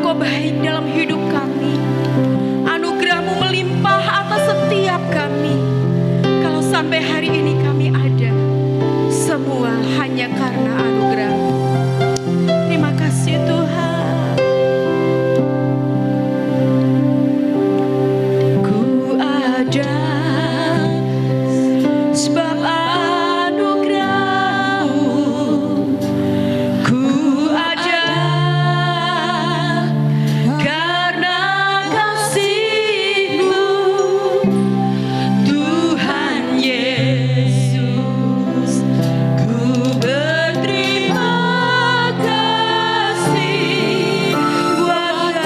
Engkau baik dalam hidup kami. Anugerah-Mu melimpah atas setiap kami. Kalau sampai hari ini kami ada, semua hanya karena anugerah-Mu. Terima kasih Tuhan. Ku ada sebab anugerah-Mu. Ku ada karena kasih-Mu, Tuhan Yesus. Ku berterima kasih buat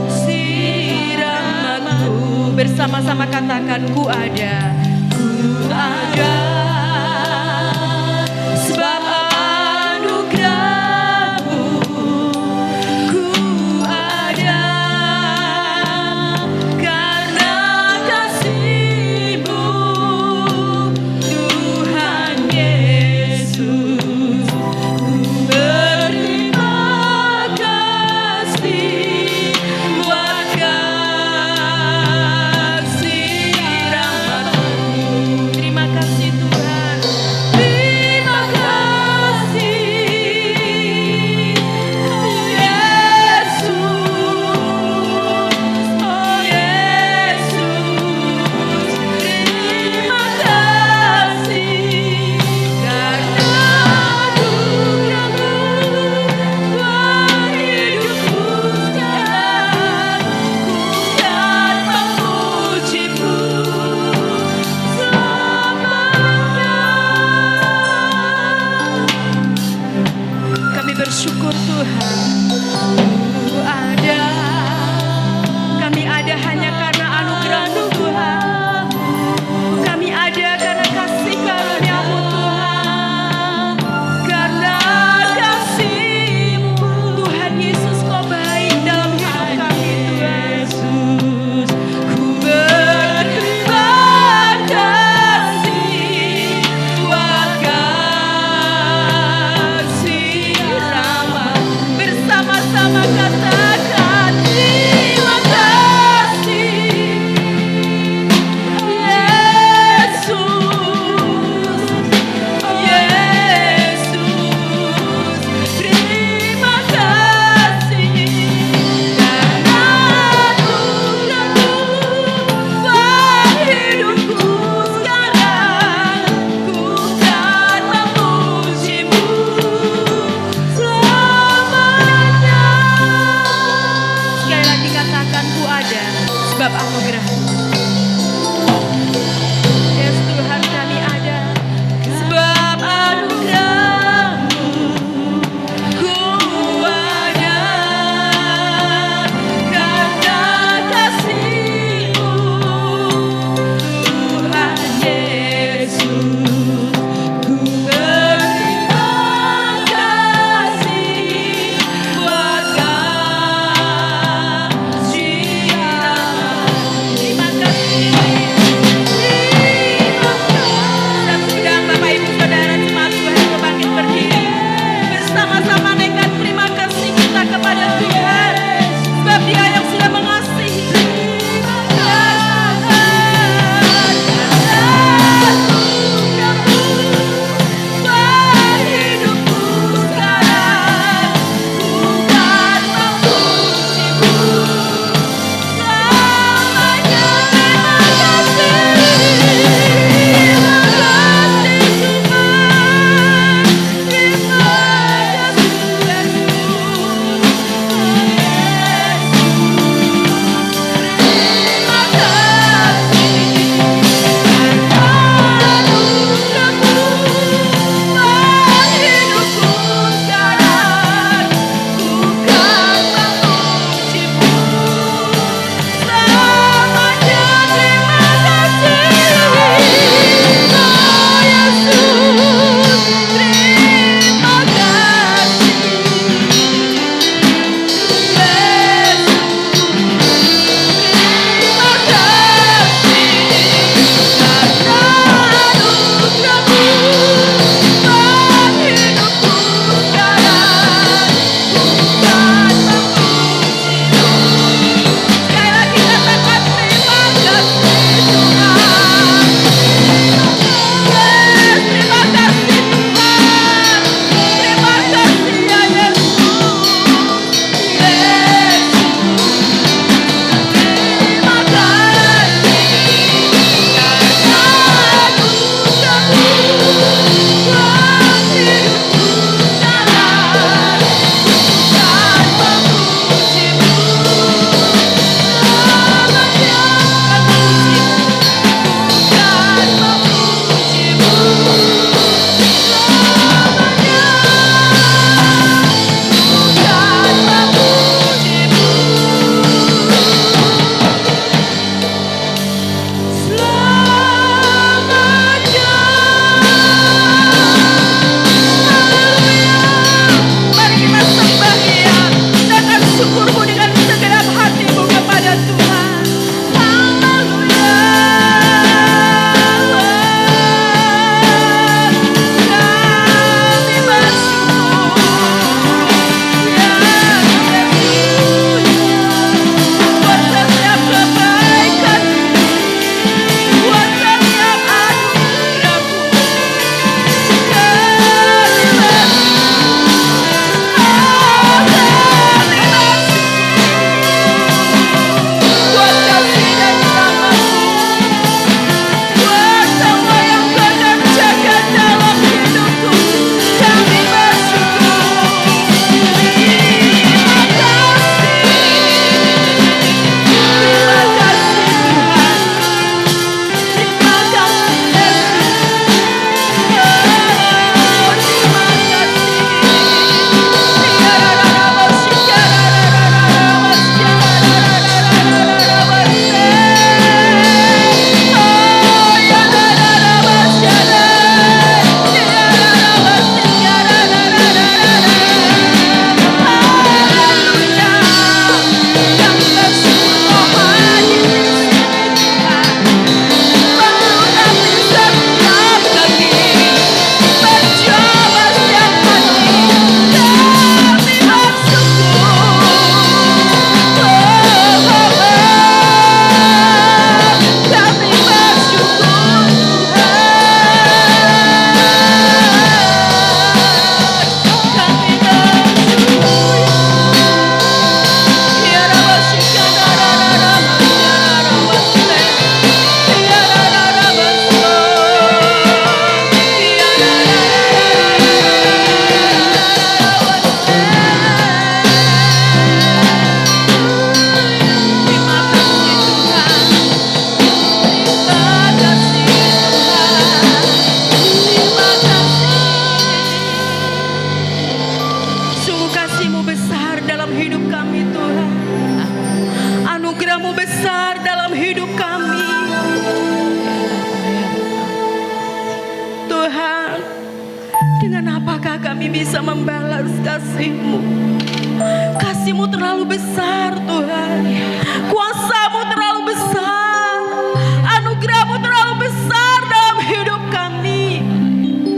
kasih rahmat-Mu. Bersama-sama katakan, ku ada sebab anugerah-Mu. Ku ada karena kasih-Mu, Tuhan Yesus. Ku berterima kasih buat kasih rahmat-Mu. Terima kasih kami bisa membalas kasih-Mu. Kasih-Mu terlalu besar Tuhan. Kuasa-Mu terlalu besar. Anugerah-Mu terlalu besar dalam hidup kami.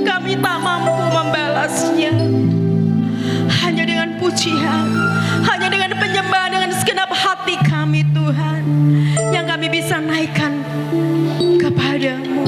Kami tak mampu membalasnya. Hanya dengan pujian, hanya dengan penyembahan, dengan segenap hati kami Tuhan, yang kami bisa naikkan kepadamu.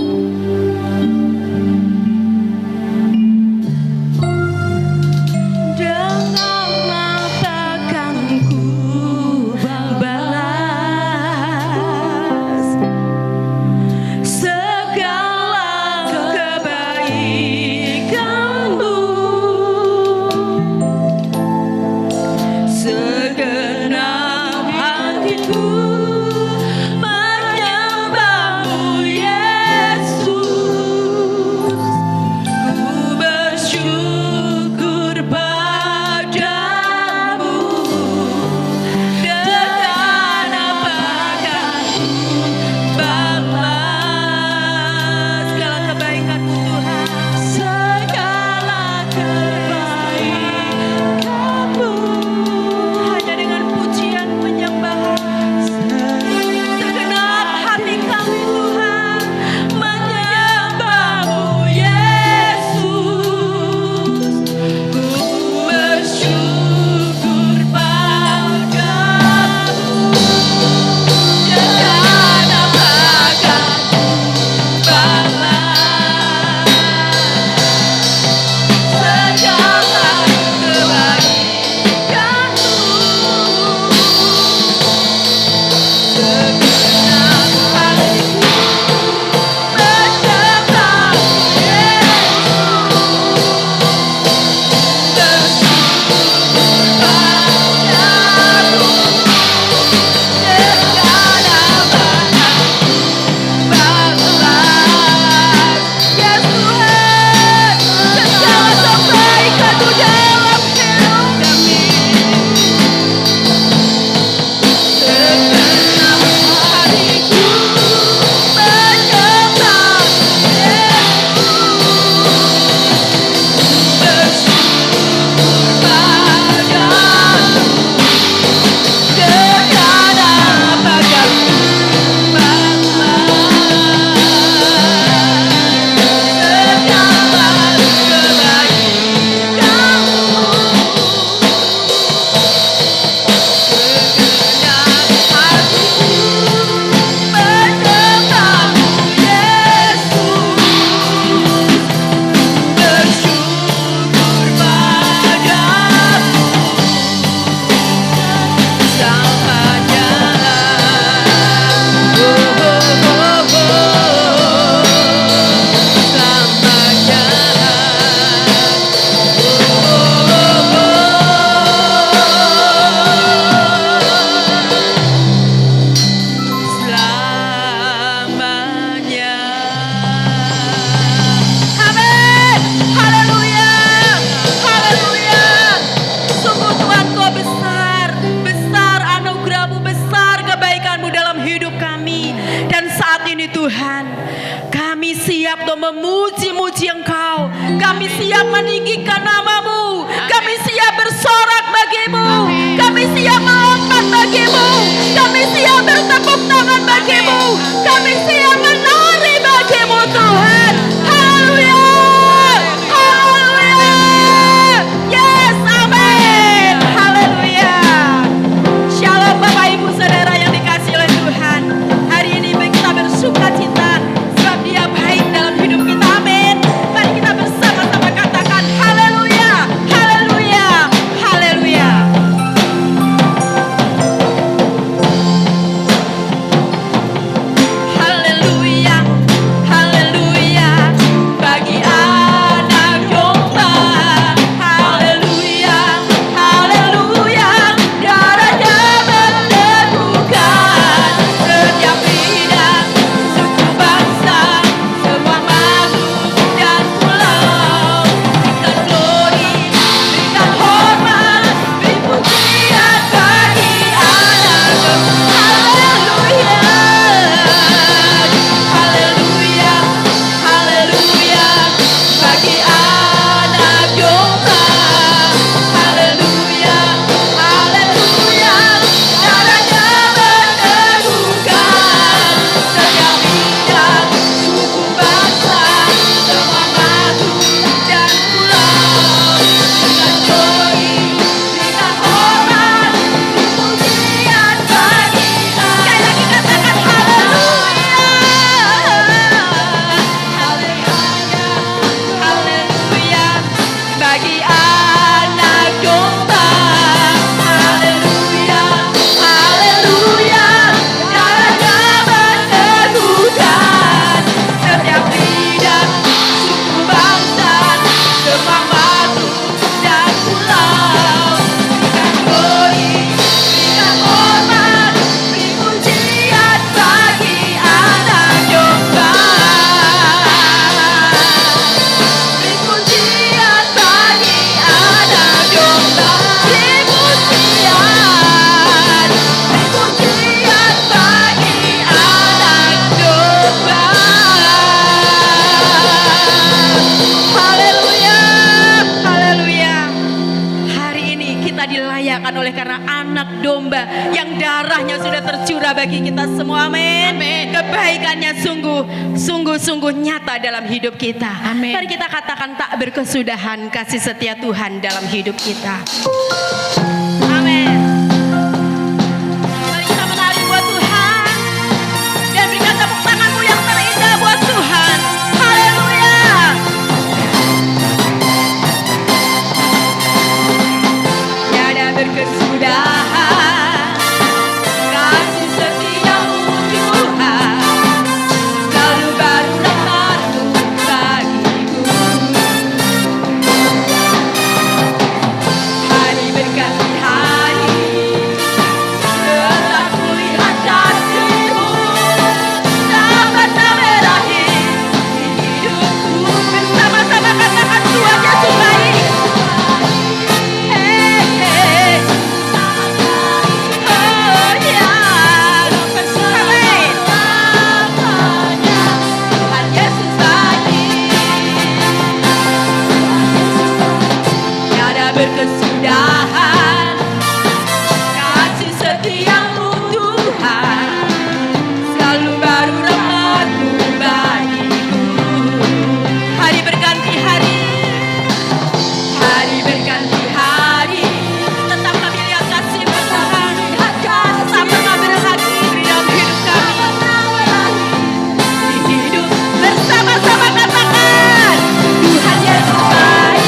Tuhan, kami siap untuk memuji-muji Engkau. Kami siap meninggikan nama-Mu. Kami siap bersorak bagi-Mu. Kami siap melompat bagi-Mu. Kami siap bertepuk tangan bagi-Mu. Kami siap menari bagi-Mu Tuhan. Haleluya, haleluya. Yes, amin. Haleluya. Shalom Bapak Ibu Saudara yang dikasihi oleh Tuhan. Hari ini kita bersuka cita sebab Dia baik dalam hidup kita. Amin. Mari kita bersama-sama katakan haleluya, haleluya, haleluya. Haleluya, haleluya. telah dilayakkan oleh karena anak domba yang darahnya sudah tercurah bagi kita semua. Amin. Kebaikannya sungguh nyata dalam hidup kita. Amin. Mari kita katakan tak berkesudahan kasih setia Tuhan dalam hidup kita. Amin. Mari kita menari buat Tuhan dan berikan tepuk tanganmu yang terindah buat Tuhan. Haleluya. Tiada berkesudahan kasih setiamu Tuhan, selalu baru rahmat-Mu bagiku. Hari berganti hari, tetap kulihat kasih-Mu, dapat tak berakhir di hidupku. Bersama-sama katakan Tuhan Yesus baik. Oh ya, amin. Tuhan Yesus baik. Tiada berkesudahan kasih setiamu Tuhan, selalu baru rahmat-Mu bagiku. Hari berganti hari, hari berganti hari, tetap kami lihat kasih-Mu Tuhan, tetap kami berhati di dalam hidup kami. Di hidup bersama-sama katakan Tuhan Yesus baik.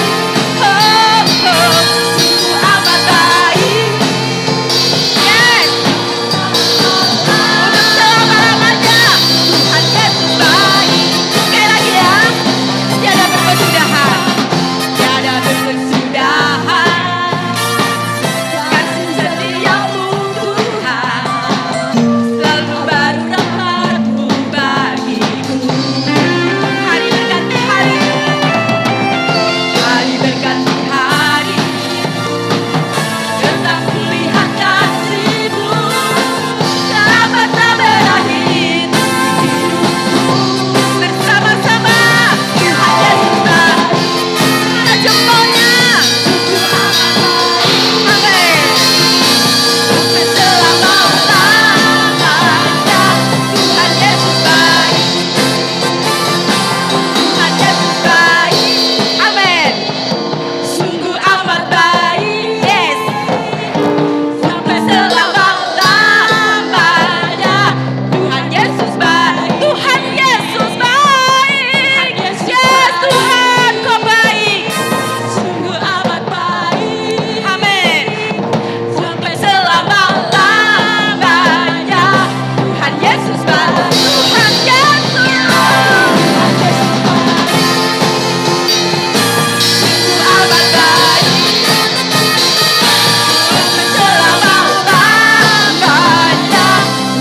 Oh, oh, sungguh amat baik. Yes. Untuk selama-lamanya Tuhan Yesus baik. Sekali lagi ya. Tiada berkesudahan, tiada berkesudahan kasih setiamu Tuhan, selalu baru rahmat-Mu bagiku. Hari berganti hari, hari berganti hari, tetap kulihat kasih-Mu, dapat tak berakhir di hidupku. Bersama-sama Tuhan Yesus baik. Mana jempolnya? Amin. Sampai selama-lamanya Tuhan Yesus baik. Tuhan Yesus baik. Amin. Sungguh amat baik. Yes. Sampai selama-lamanya Tuhan Yesus baik. Tuhan Yesus baik. Yes, Tuhan Kau baik. Sungguh amat baik. Amin. Sampai selama-lamanya Tuhan Yesus baik. Tuhan Yesus. Sungguh amat baik. Sampai selama-lamanya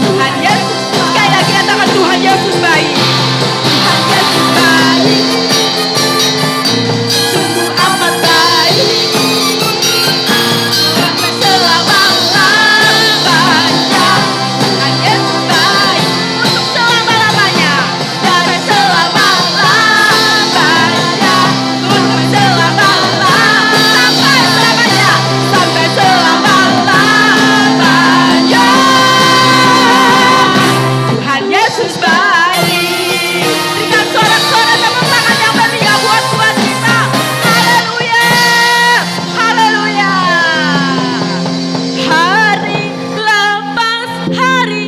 Tuhan Yesus. Sekali lagi katakan Tuhan Yesus baik. Tuhan Yesus baik. Sungguh amat baik. Sampai selama-lamanya Tuhan Yesus baik. Untuk selama-lamanya. Sampai selama-lamanya. Untuk selama-lamanya. Sampai selama-lamanya. Tuhan Yesus baik. Berikan sorak-sorai tepuk tangan yang meriah buat Tuhan kita. Haleluya. Haleluya. Hari lepas hari,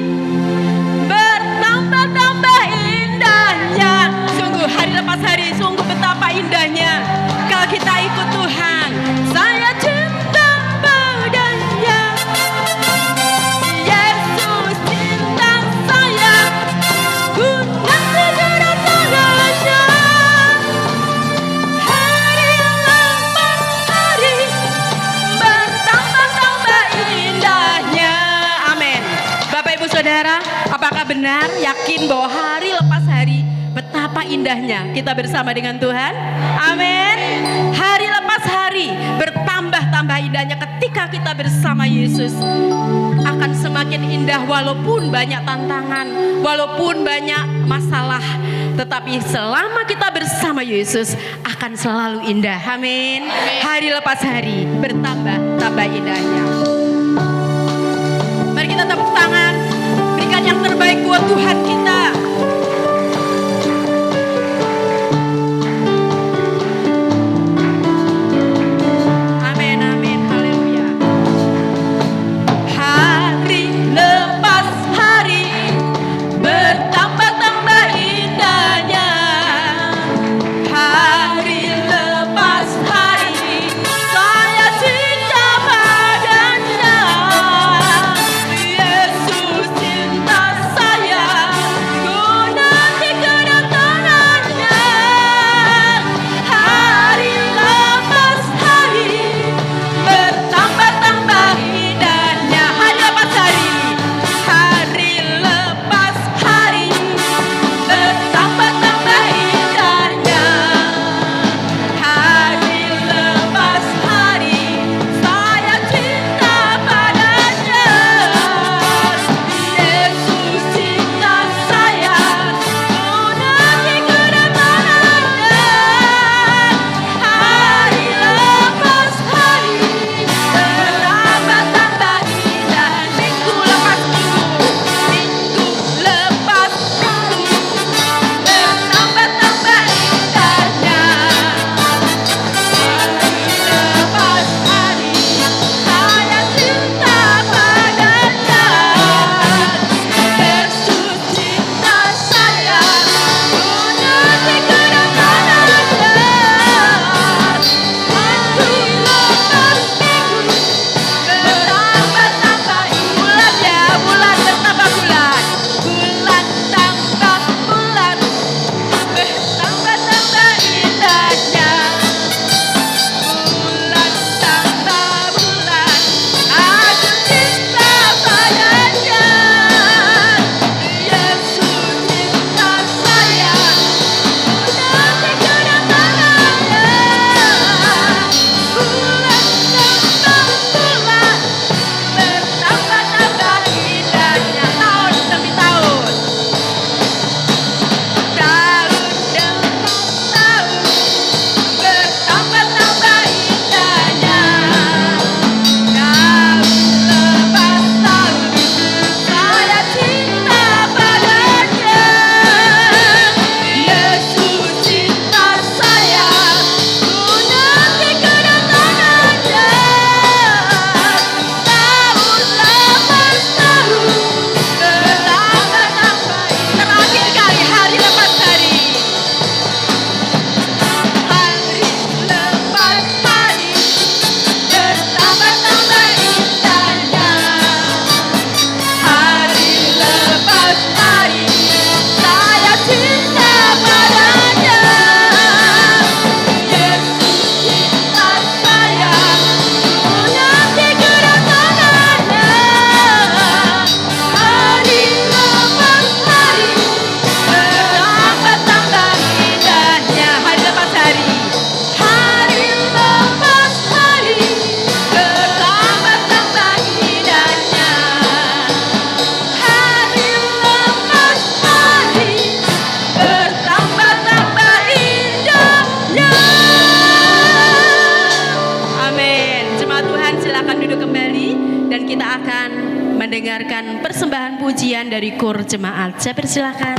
bertambah-tambah indahnya. Sungguh hari lepas hari, sungguh betapa indahnya kalau kita ikut Tuhan. Saya cinta padanya, Yesus cinta saya, ku nanti kedatangannya. Hari lepas hari, bertambah-tambah indahnya. Amin. Bapak Ibu Saudara, apakah benar yakin bahwa hari lepas hari betapa indahnya kita bersama dengan Tuhan? Amin. Hari lepas hari bertambah-tambah indahnya ketika kita bersama Yesus. Akan semakin indah walaupun banyak tantangan, walaupun banyak masalah, tetapi selama kita bersama Yesus akan selalu indah. Amin. Hari lepas hari bertambah bertambah indahnya. Mari kita tepuk tangan, berikan yang terbaik buat Tuhan kita. Amin, amin, haleluya. Hari lepas hari bertambah-tambah indahnya. Hari lepas hari saya cinta padanya. Yesus cinta saya, ku nanti kedatangannya. Hari lepas hari bertambah-tambah indahnya. Hari lepas hari, hari lepas hari bertambah-tambah indahnya. Hari lepas hari saya cinta padanya. Yesus cinta saya, ku nanti kedatangannya. Hari lepas hari bertambah-tambah indah. Minggu lepas minggu, minggu lepas minggu bertambah-tambah indahnya. Hari lepas hari saya cinta padanya. Yesus cinta saya, ku nanti kedatangannya. Minggu lepas minggu bertambah-tambah bulan ya, bulan bertambah bulan, bulan tambah bulan bertambah-tambah indahnya. Bulan tambah bulan, aku cinta padanya. Yesus cinta saya, ku nanti kedatangannya. Bulan tambah bulan bertambah-tambah indahnya. Tahun demi tahun, tahun demi tahun bertambah-tambah indahnya. Tahun lepas tahun saya cinta padanya. Yesus cinta saya, ku nanti kedatangannya. Tahun lepas tahun bertambah-tambah. Terakhir kali hari lepas hari. Hari lepas hari bertambah-tambah indahnya. Hari lepas hari saya cinta padanya. Yesus cinta saya, ku nanti kedatangannya. Hari lepas hari bertambah-tambah indahnya. Hari lepas hari, hari lepas hari bertambah-tambah indahnya. Hari lepas hari bertambah-tambah indahnya. Amin. Jemaat Tuhan, silakan duduk kembali dan kita akan mendengarkan persembahan pujian dari KUR Jemaat. Saya persilakan.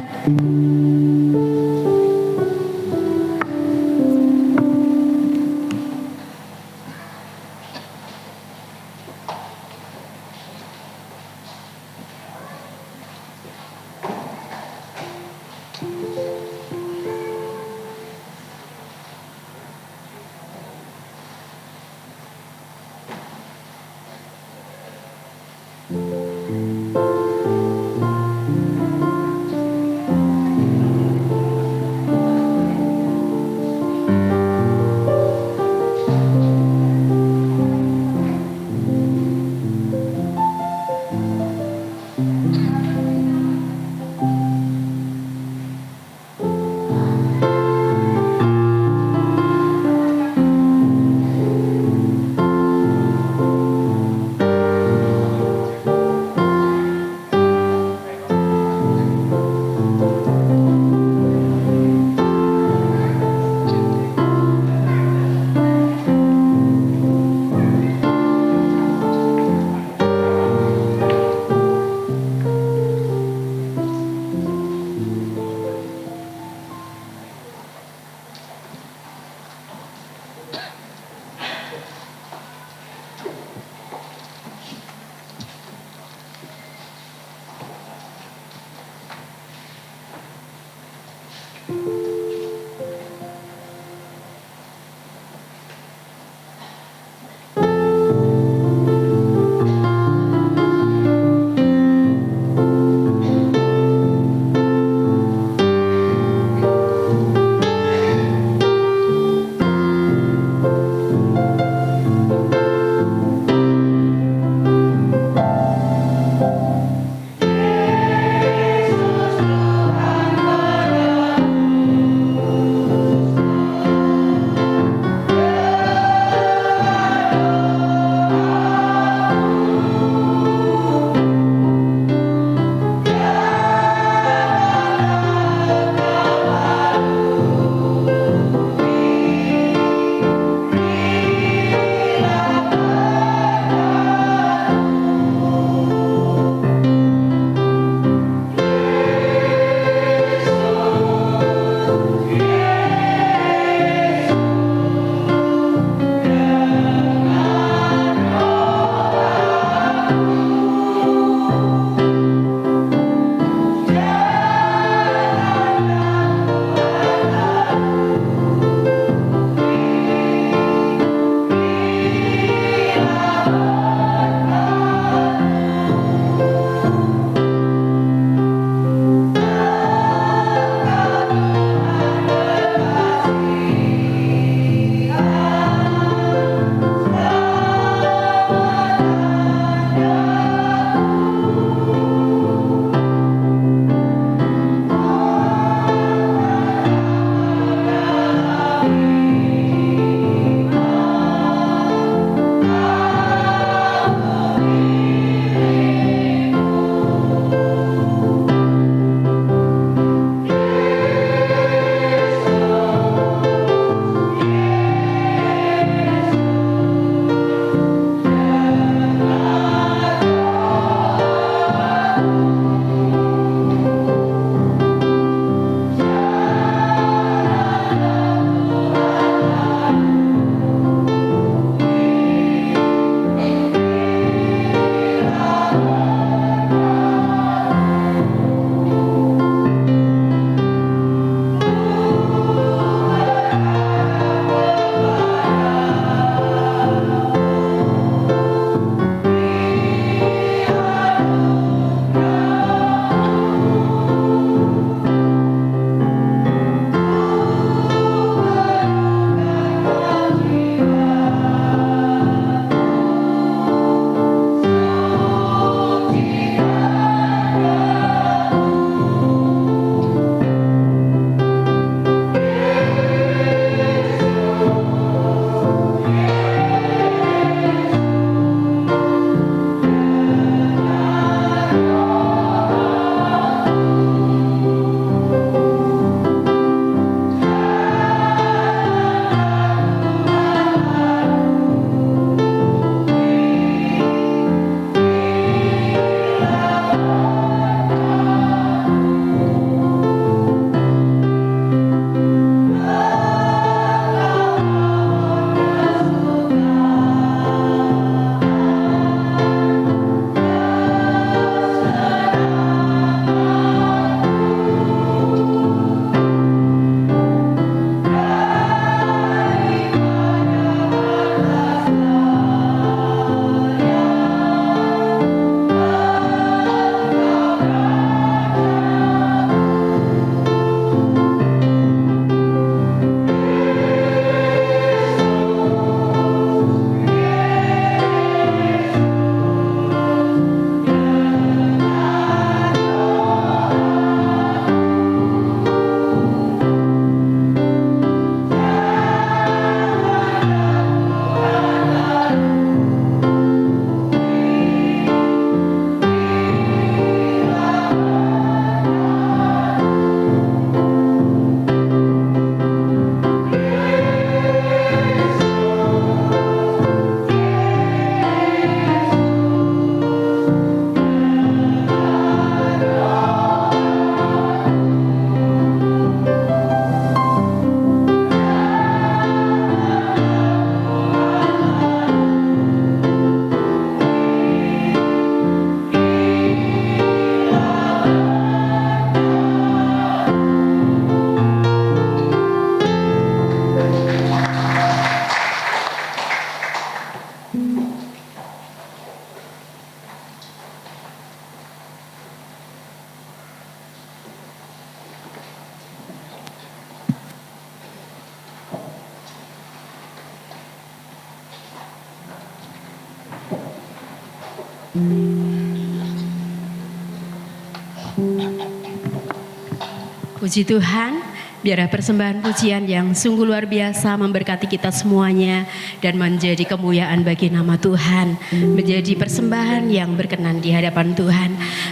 Puji Tuhan, biarlah persembahan pujian yang sungguh luar biasa memberkati kita semuanya dan menjadi kemuliaan bagi nama Tuhan, menjadi persembahan yang berkenan di hadapan Tuhan.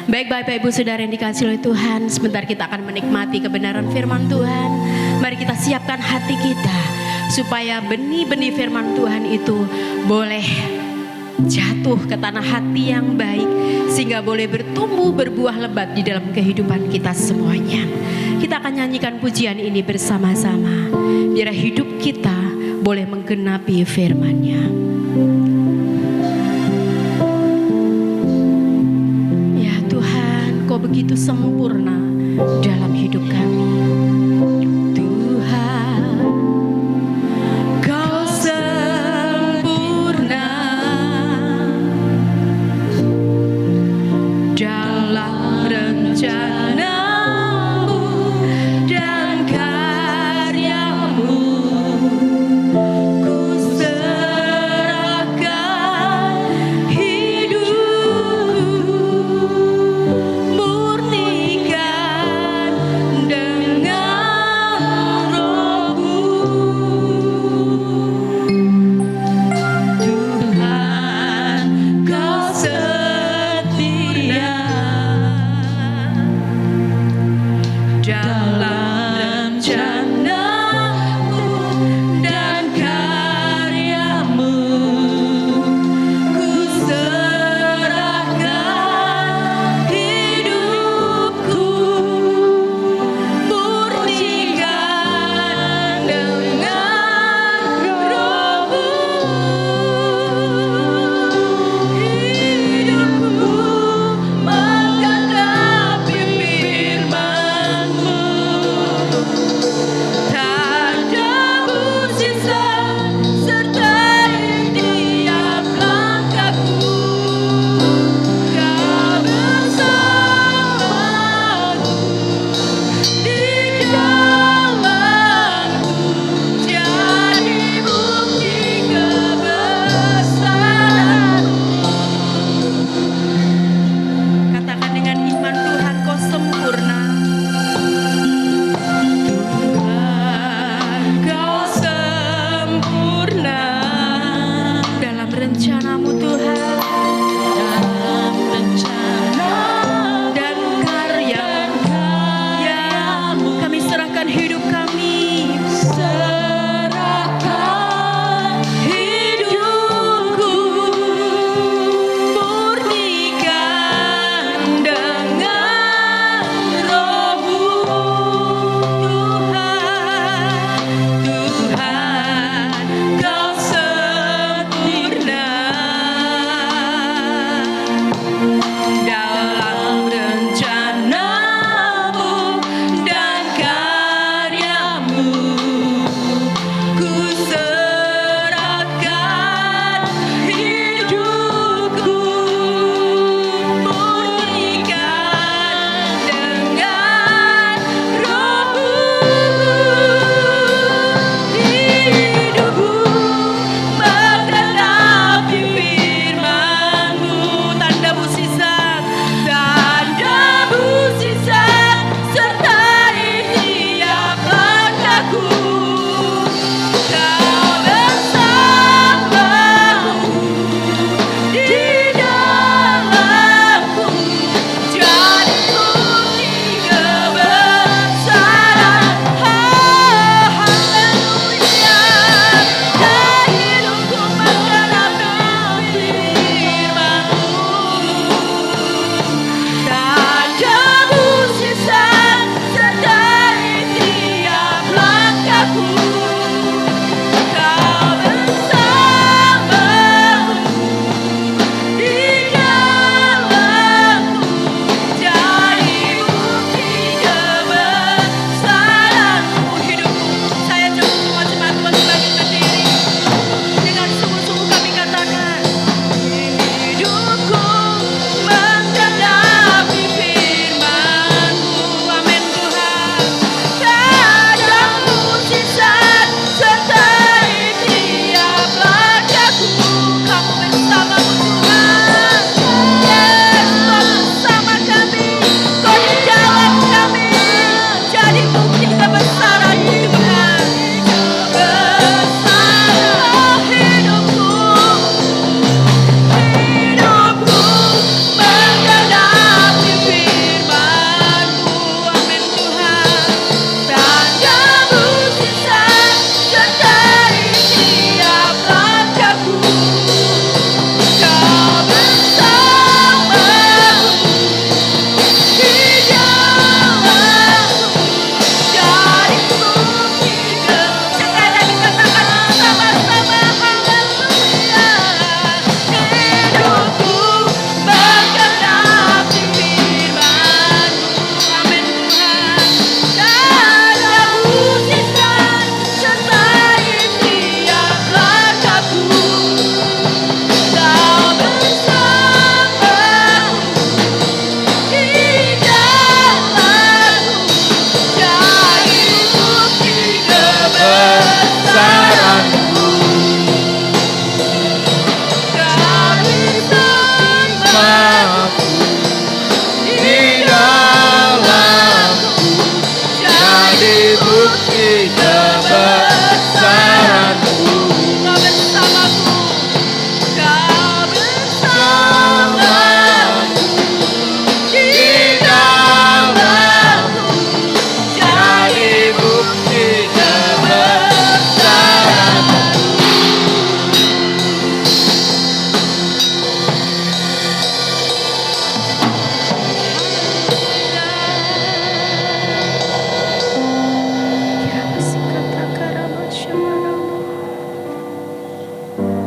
Baik Bapak Ibu Saudara yang dikasihi oleh Tuhan, sebentar kita akan menikmati kebenaran firman Tuhan. Mari kita siapkan hati kita supaya benih-benih firman Tuhan itu boleh jatuh ke tanah hati yang baik, sehingga boleh bertumbuh berbuah lebat di dalam kehidupan kita semuanya. Kita akan nyanyikan pujian ini bersama-sama, biar hidup kita boleh menggenapi firman-Nya. Ya Tuhan, Kau begitu sempurna dalam hidup kami.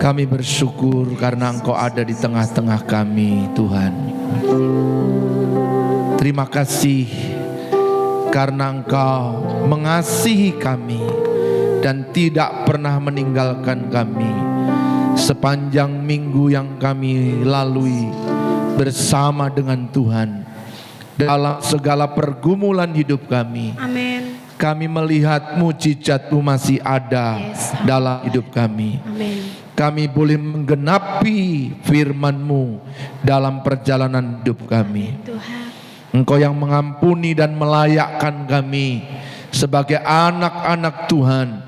Kami bersyukur karena Engkau ada di tengah-tengah kami, Tuhan. Terima kasih karena Engkau mengasihi kami dan tidak pernah meninggalkan kami sepanjang minggu yang kami lalui bersama dengan Tuhan. Dalam segala pergumulan hidup kami, Amin. kami melihat mujizat-Mu masih ada dalam hidup kami. Amin. Kami boleh menggenapi firman-Mu dalam perjalanan hidup kami. Tuhan. Engkau yang mengampuni dan melayakkan kami sebagai anak-anak Tuhan.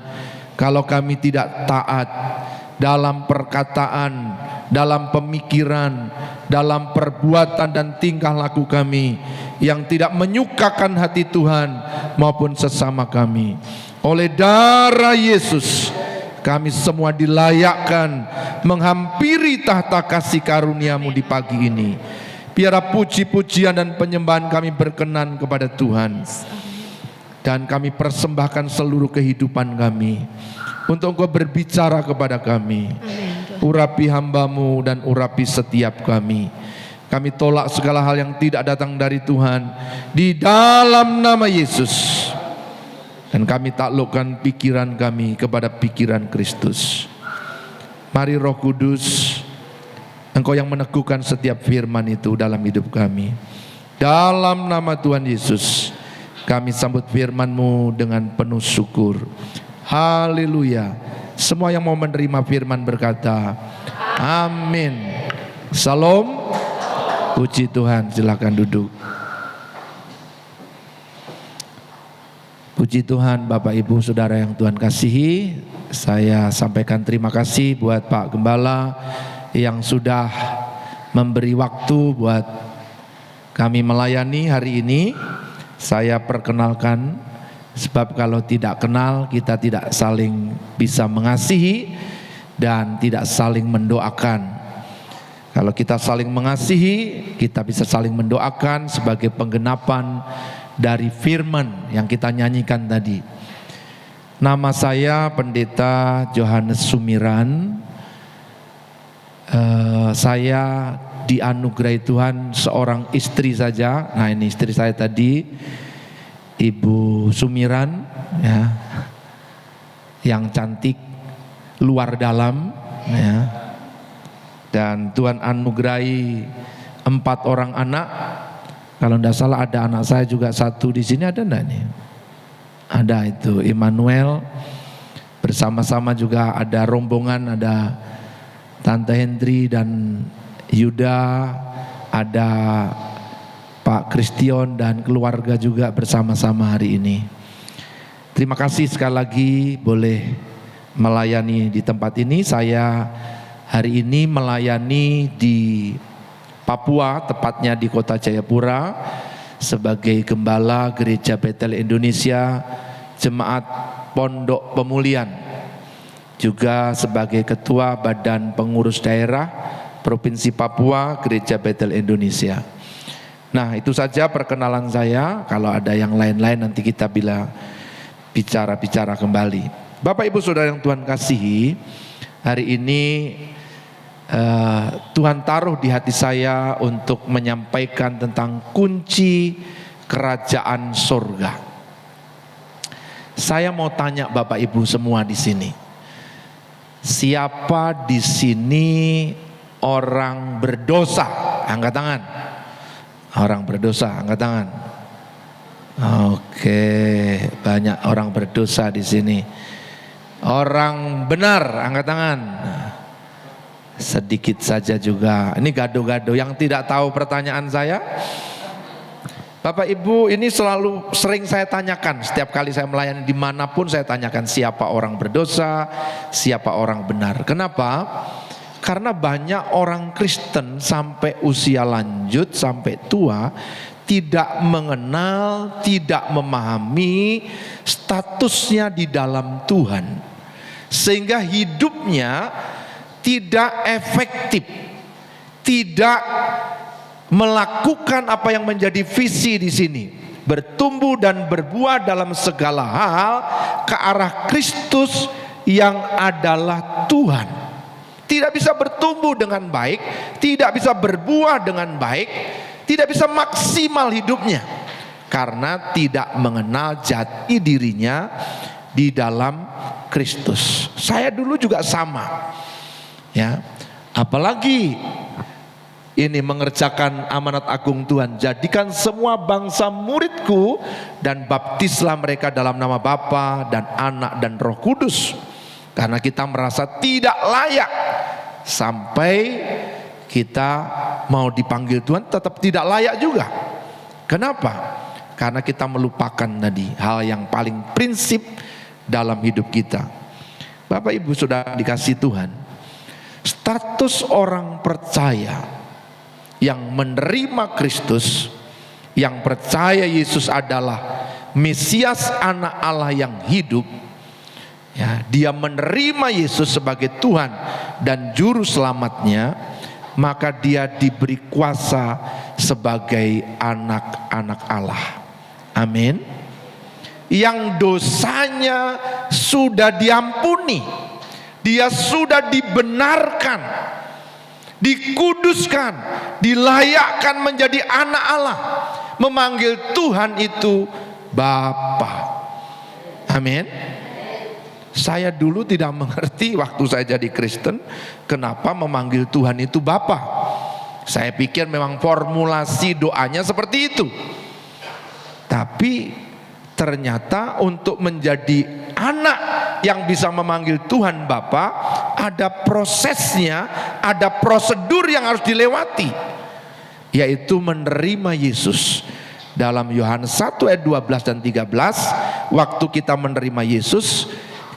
Kalau kami tidak taat dalam perkataan, dalam pemikiran, dalam perbuatan dan tingkah laku kami yang tidak menyukakan hati Tuhan maupun sesama kami, oleh darah Yesus kami semua dilayakkan menghampiri tahta kasih karunia-Mu di pagi ini. Biarlah puji-pujian dan penyembahan kami berkenan kepada Tuhan, dan kami persembahkan seluruh kehidupan kami untuk Engkau berbicara kepada kami. Urapi hamba-Mu dan urapi setiap kami. Kami tolak segala hal yang tidak datang dari Tuhan di dalam nama Yesus. Dan kami taklukkan pikiran kami kepada pikiran Kristus. Mari Roh Kudus, Engkau yang meneguhkan setiap firman itu dalam hidup kami. Dalam nama Tuhan Yesus, kami sambut firman-Mu dengan penuh syukur. Haleluya. Semua yang mau menerima firman berkata, amin. Salam. Puji Tuhan, silakan duduk. Puji Tuhan, Bapak Ibu Saudara yang Tuhan kasihi. Saya sampaikan terima kasih buat Pak Gembala yang sudah memberi waktu buat kami melayani hari ini. Saya perkenalkan, sebab kalau tidak kenal kita tidak saling bisa mengasihi dan tidak saling mendoakan. Kalau kita saling mengasihi, kita bisa saling mendoakan sebagai penggenapan dari firman yang kita nyanyikan tadi. Nama saya Pendeta Johannes Sumiran. Saya dianugerahi Tuhan seorang istri saja. Nah, ini istri saya tadi, Ibu Sumiran, ya, yang cantik luar dalam, ya. Dan Tuhan anugerahi 4 orang anak. Kalau tidak salah ada anak saya juga satu di sini, ada enggak nih? Ada, itu Immanuel. Bersama-sama juga ada rombongan, ada Tante Hendri dan Yuda, ada Pak Kristion dan keluarga juga bersama-sama hari ini. Terima kasih sekali lagi boleh melayani di tempat ini. Saya hari ini melayani di Papua, tepatnya di kota Jayapura, sebagai Gembala Gereja Betel Indonesia Jemaat Pondok Pemulihan, juga sebagai Ketua Badan Pengurus Daerah Provinsi Papua Gereja Betel Indonesia. Nah, itu saja perkenalan saya. Kalau ada yang lain-lain nanti kita bicara kembali. Bapak Ibu Saudara yang Tuhan kasihi, hari ini Tuhan taruh di hati saya untuk menyampaikan tentang kunci kerajaan surga. Saya mau tanya Bapak Ibu semua di sini, siapa di sini orang berdosa? Angkat tangan. Orang berdosa, angkat tangan. Oke, banyak orang berdosa di sini. Orang benar, angkat tangan. Sedikit saja juga. Ini gado-gado yang tidak tahu pertanyaan saya. Bapak Ibu, ini selalu sering saya tanyakan. Setiap kali saya melayani dimanapun saya tanyakan, siapa orang berdosa, siapa orang benar. Kenapa? Karena banyak orang Kristen sampai usia lanjut, sampai tua, tidak mengenal, tidak memahami statusnya di dalam Tuhan. Sehingga hidupnya tidak efektif, tidak melakukan apa yang menjadi visi di sini, bertumbuh dan berbuah dalam segala hal ke arah Kristus yang adalah Tuhan. tidak bisa bertumbuh dengan baik, tidak bisa berbuah dengan baik, tidak bisa maksimal hidupnya karena tidak mengenal jati dirinya di dalam Kristus. Saya dulu juga sama, ya. Apalagi ini mengerjakan amanat agung Tuhan, jadikan semua bangsa muridku dan baptislah mereka dalam nama Bapa dan Anak dan Roh Kudus. Karena kita merasa tidak layak, sampai kita mau dipanggil Tuhan tetap tidak layak juga. Kenapa? Karena kita melupakan tadi hal yang paling prinsip dalam hidup kita. Bapak Ibu sudah dikasih Tuhan, status orang percaya yang menerima Kristus, yang percaya Yesus adalah Mesias Anak Allah yang hidup, ya, dia menerima Yesus sebagai Tuhan dan Juru Selamatnya, maka dia diberi kuasa sebagai anak-anak Allah. Amin. Yang dosanya sudah diampuni, dia sudah dibenarkan, dikuduskan, dilayakkan menjadi anak Allah, memanggil Tuhan itu Bapa. Amin. Saya dulu tidak mengerti waktu saya jadi Kristen, kenapa memanggil Tuhan itu Bapa. Saya pikir memang formulasi doanya seperti itu. Tapi ternyata untuk menjadi anak yang bisa memanggil Tuhan Bapa, ada prosesnya, ada prosedur yang harus dilewati, yaitu menerima Yesus. Dalam Yohanes 1 ayat 12 dan 13, waktu kita menerima Yesus,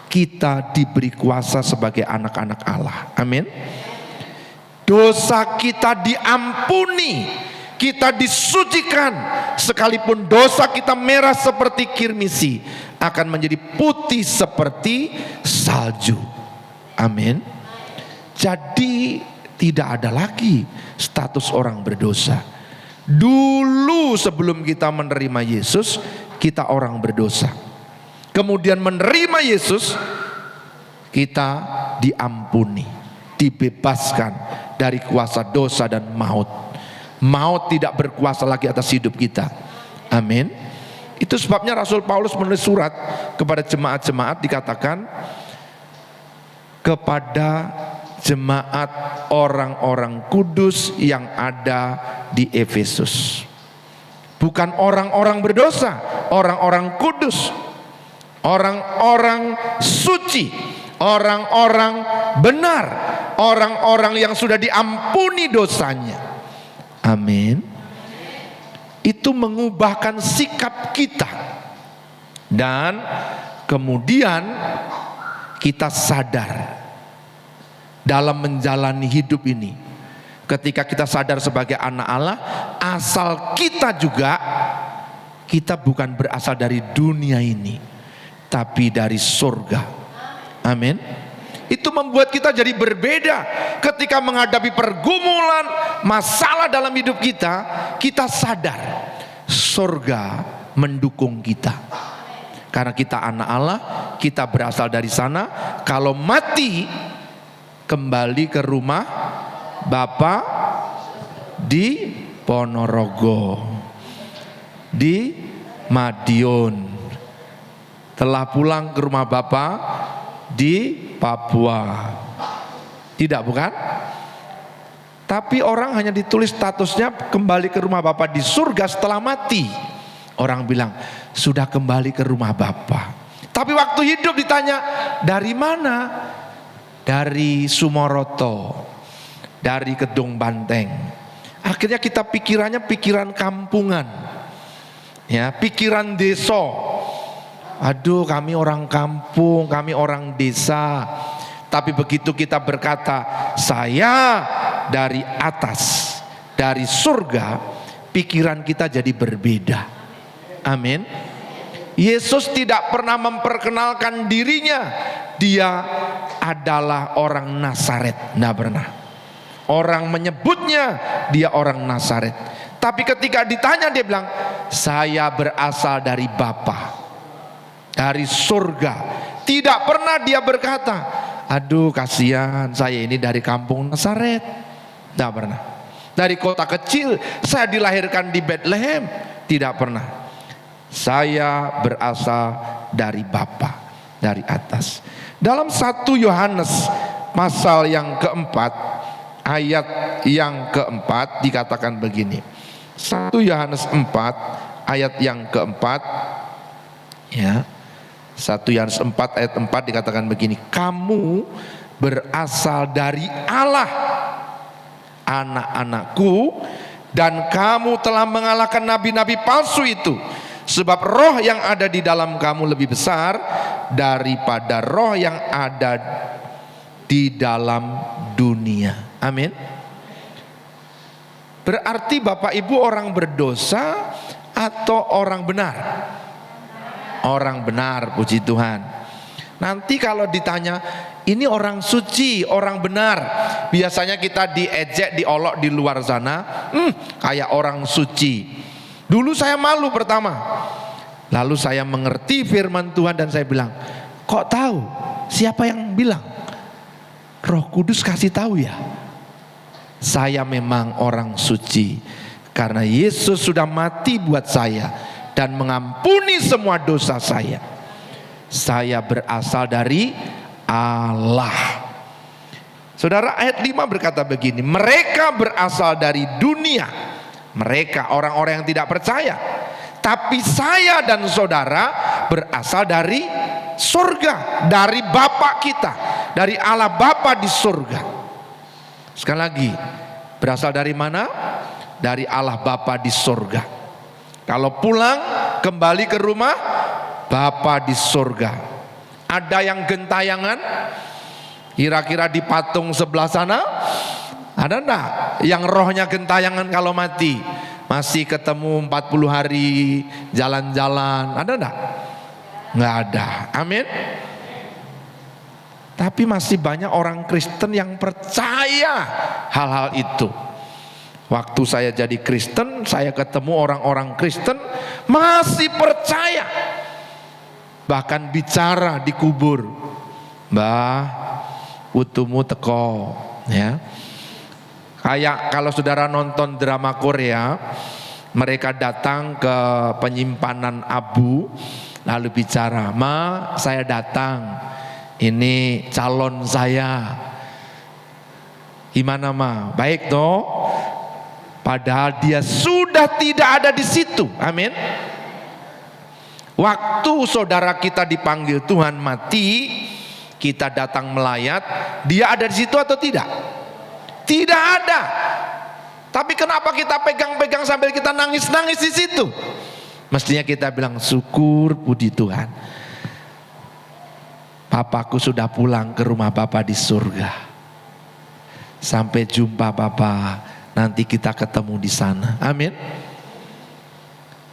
kita diberi kuasa sebagai anak-anak Allah. Amin. Dosa kita diampuni, kita disucikan, sekalipun dosa kita merah seperti kirmisi, akan menjadi putih seperti salju. Amin. Jadi tidak ada lagi status orang berdosa. Dulu sebelum kita menerima Yesus, kita orang berdosa. Kemudian menerima Yesus, kita diampuni, dibebaskan dari kuasa dosa dan maut. Maut tidak berkuasa lagi atas hidup kita. Amin. Itu sebabnya Rasul Paulus menulis surat kepada jemaat-jemaat, dikatakan kepada jemaat orang-orang kudus yang ada di Efesus. Bukan orang-orang berdosa, orang-orang kudus, orang-orang suci, orang-orang benar, orang-orang yang sudah diampuni dosanya. Amin. Itu mengubahkan sikap kita, dan kemudian kita sadar dalam menjalani hidup ini. Ketika kita sadar sebagai anak Allah, asal kita juga, kita bukan berasal dari dunia ini, tapi dari surga. Amin. Itu membuat kita jadi berbeda. Ketika menghadapi pergumulan, masalah dalam hidup kita, kita sadar surga mendukung kita. Karena kita anak Allah, kita berasal dari sana. Kalau mati, kembali ke rumah Bapa di Ponorogo, di Madiun. Telah pulang ke rumah Bapa di Papua. Tidak, bukan? Tapi orang hanya ditulis statusnya kembali ke rumah Bapa di surga setelah mati. Orang bilang sudah kembali ke rumah Bapa. Tapi waktu hidup ditanya, dari mana? Dari Sumoroto, dari Kedung Banteng. Akhirnya kita pikirannya pikiran kampungan, ya, pikiran desa. Aduh, kami orang kampung, kami orang desa. Tapi begitu kita berkata, saya dari atas, dari surga, pikiran kita jadi berbeda. Amin. Yesus tidak pernah memperkenalkan dirinya, dia adalah orang Nazaret. Tidak pernah. Orang menyebutnya dia orang Nazaret. Tapi ketika ditanya, dia bilang, saya berasal dari Bapa, dari surga. Tidak pernah dia berkata, Aduh kasihan, saya ini dari kampung Nazaret. Tidak pernah. Dari kota kecil, saya dilahirkan di Bethlehem. Tidak pernah. Saya berasal dari Bapa, dari atas. Dalam 1 Yohanes pasal yang keempat, ayat yang keempat dikatakan begini. 1 Yohanes 4 ayat yang keempat, ya. 1 Yohanes 4 ayat 4 dikatakan begini. Kamu berasal dari Allah, anak-anakku, dan kamu telah mengalahkan nabi-nabi palsu itu. Sebab roh yang ada di dalam kamu lebih besar daripada roh yang ada di dalam dunia. Amin. Berarti Bapak Ibu orang berdosa atau orang benar? Orang benar, puji Tuhan. Nanti kalau ditanya, ini orang suci, orang benar, biasanya kita diejek, diolok di luar sana, kayak orang suci. Dulu saya malu pertama, lalu saya mengerti firman Tuhan dan saya bilang, kok tahu? Siapa yang bilang? Roh Kudus kasih tahu ya. Saya memang orang suci karena Yesus sudah mati buat saya dan mengampuni semua dosa saya. Saya berasal dari Allah. Saudara, ayat 5 berkata begini, mereka berasal dari dunia. Mereka orang-orang yang tidak percaya. Tapi saya dan saudara berasal dari surga, dari Bapa kita, dari Allah Bapa di surga. Sekali lagi, berasal dari mana? Dari Allah Bapa di surga. Kalau pulang kembali ke rumah, Bapa di surga. Ada yang gentayangan kira-kira di patung sebelah sana? Ada enggak yang rohnya gentayangan kalau mati? Masih ketemu 40 hari jalan-jalan, ada enggak? Enggak ada. Amin. Tapi masih banyak orang Kristen yang percaya hal-hal itu. Waktu saya jadi Kristen, saya ketemu orang-orang Kristen masih percaya. Bahkan bicara di kubur, Mbah, utumu teko, ya. Kayak kalau saudara nonton drama Korea, mereka datang ke penyimpanan abu, lalu bicara, Ma, saya datang, ini calon saya. Gimana Ma? Baik toh? Padahal dia sudah tidak ada di situ. Amin. Waktu saudara kita dipanggil Tuhan mati, kita datang melayat, dia ada di situ atau tidak? Tidak ada. Tapi kenapa kita pegang-pegang sambil kita nangis-nangis di situ? Mestinya kita bilang syukur puji Tuhan. Papaku sudah pulang ke rumah Bapa di surga. Sampai jumpa Bapa, nanti kita ketemu di sana. Amin.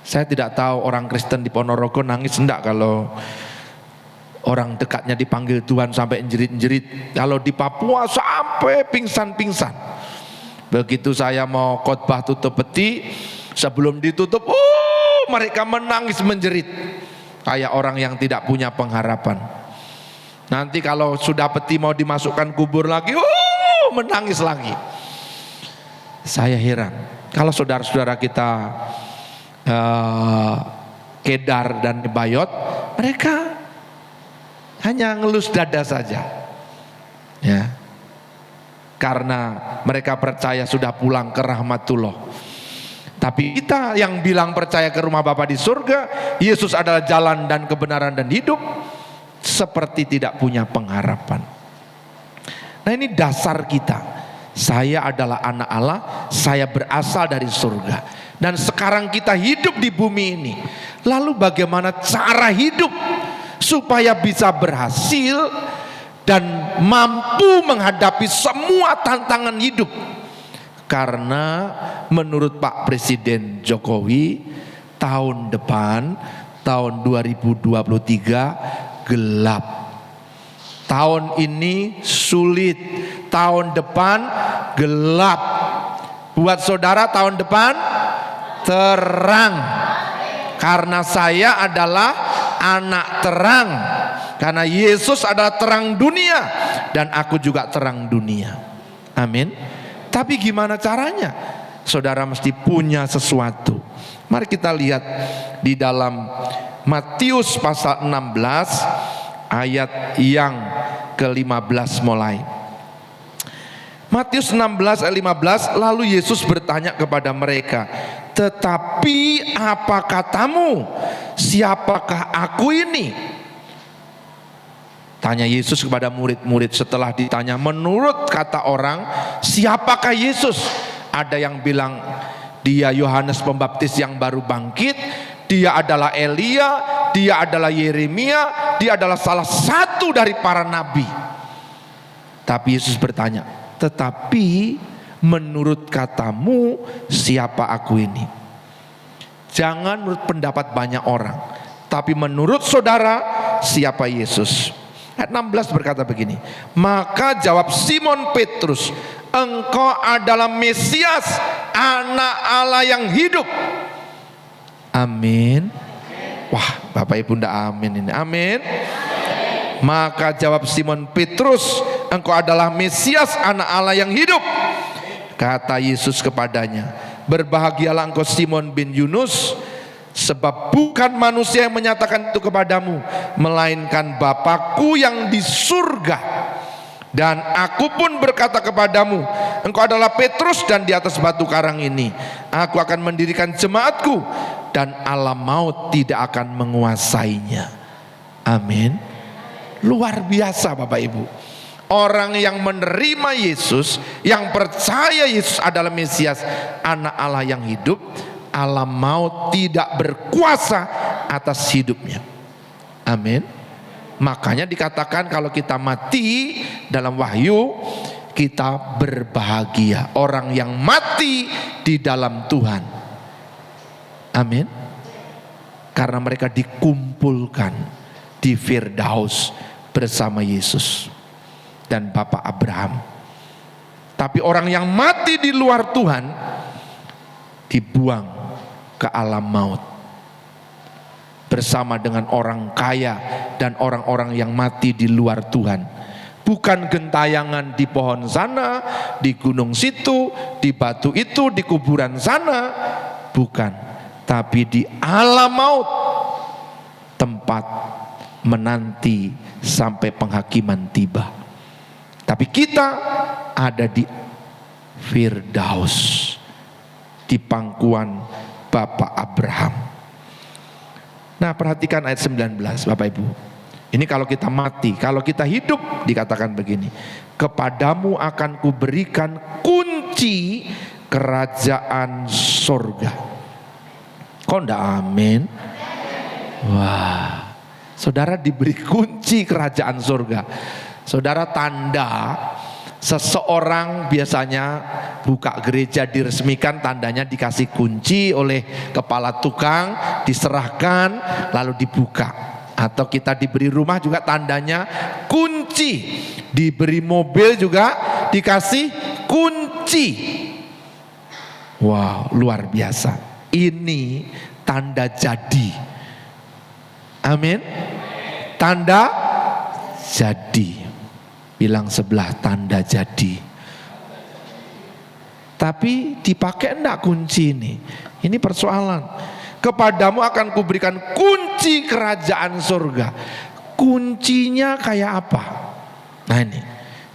Saya tidak tahu orang Kristen di Ponorogo nangis enggak kalau orang dekatnya dipanggil Tuhan sampai jerit-jerit. Kalau di Papua sampai pingsan-pingsan. Begitu saya mau khotbah tutup peti, sebelum ditutup, mereka menangis menjerit. Kayak orang yang tidak punya pengharapan. Nanti kalau sudah peti mau dimasukkan kubur lagi, menangis lagi. Saya heran. Kalau saudara-saudara kita Kedar dan Bayot, mereka hanya ngelus dada saja, ya, karena mereka percaya sudah pulang ke rahmatullah. Tapi kita yang bilang percaya ke rumah Bapa di surga, Yesus adalah jalan dan kebenaran dan hidup, seperti tidak punya pengharapan. Nah, ini dasar kita. Saya adalah anak Allah, saya berasal dari surga, dan sekarang kita hidup di bumi ini. Lalu bagaimana cara hidup supaya bisa berhasil dan mampu menghadapi semua tantangan hidup? Karena menurut Pak Presiden Jokowi, tahun depan, tahun 2023 gelap. Tahun ini sulit, tahun depan gelap. Buat saudara tahun depan terang. Karena saya adalah anak terang Karena Yesus adalah terang dunia dan aku juga terang dunia. Amin. Tapi gimana caranya? Saudara mesti punya sesuatu. Mari kita lihat di dalam Matius pasal 16 ayat yang ke-15 mulai. Matius 16 ayat 15, lalu Yesus bertanya kepada mereka, "Tetapi apa katamu? Siapakah aku ini?" Tanya Yesus kepada murid-murid setelah ditanya menurut kata orang, siapakah Yesus? Ada yang bilang dia Yohanes Pembaptis yang baru bangkit, dia adalah Elia, dia adalah Yeremia, dia adalah salah satu dari para nabi. Tapi Yesus bertanya, tetapi menurut katamu siapa aku ini? Jangan menurut pendapat banyak orang, tapi menurut saudara siapa Yesus? Ayat 16 berkata begini, maka jawab Simon Petrus, engkau adalah Mesias, anak Allah yang hidup. Amin. Wah, Bapak Ibu ndak amin ini. Amin. Maka jawab Simon Petrus, engkau adalah Mesias, anak Allah yang hidup. Kata Yesus kepadanya, berbahagialah engkau Simon bin Yunus, sebab bukan manusia yang menyatakan itu kepadamu, melainkan Bapakku yang di surga. Dan aku pun berkata kepadamu, engkau adalah Petrus, dan di atas batu karang ini aku akan mendirikan jemaatku, dan alam maut tidak akan menguasainya. Amin. Luar biasa Bapak Ibu. Orang yang menerima Yesus, yang percaya Yesus adalah Mesias, anak Allah yang hidup, alam maut tidak berkuasa atas hidupnya. Amin. Makanya dikatakan kalau kita mati dalam Wahyu, kita berbahagia. Orang yang mati di dalam Tuhan. Amin. Karena mereka dikumpulkan di Firdaus bersama Yesus dan Bapak Abraham. Tapi orang yang mati di luar Tuhan dibuang ke alam maut bersama dengan orang kaya dan orang-orang yang mati di luar Tuhan. Bukan gentayangan di pohon sana, di gunung situ, di batu itu, di kuburan sana, bukan, tapi di alam maut, tempat menanti sampai penghakiman tiba. Tapi kita ada di Firdaus, di pangkuan Bapak Abraham. Nah, perhatikan ayat 19 Bapak Ibu. Ini kalau kita mati, kalau kita hidup dikatakan begini, kepadamu akan kuberikan kunci kerajaan surga. Kok ndak amin? Wah, saudara diberi kunci kerajaan surga. Saudara, tanda seseorang biasanya buka gereja diresmikan, tandanya dikasih kunci oleh kepala tukang, diserahkan lalu dibuka. Atau kita diberi rumah juga tandanya kunci, diberi mobil juga dikasih kunci. Wow, luar biasa. Ini tanda jadi. Amin. Tanda jadi. Bilang sebelah, tanda jadi. Tapi dipakai enggak kunci ini? Ini persoalan. Kepadamu akan kuberikan kunci kerajaan surga. Kuncinya kayak apa? Nah ini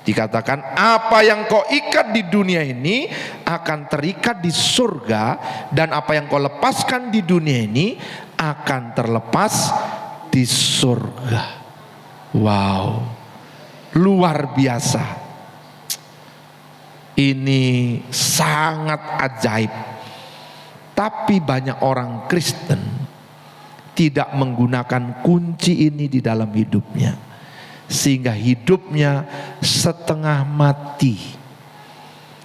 dikatakan, apa yang kau ikat di dunia ini akan terikat di surga, dan apa yang kau lepaskan di dunia ini akan terlepas di surga. Wow, luar biasa. Ini sangat ajaib. Tapi banyak orang Kristen tidak menggunakan kunci ini di dalam hidupnya, sehingga hidupnya setengah mati.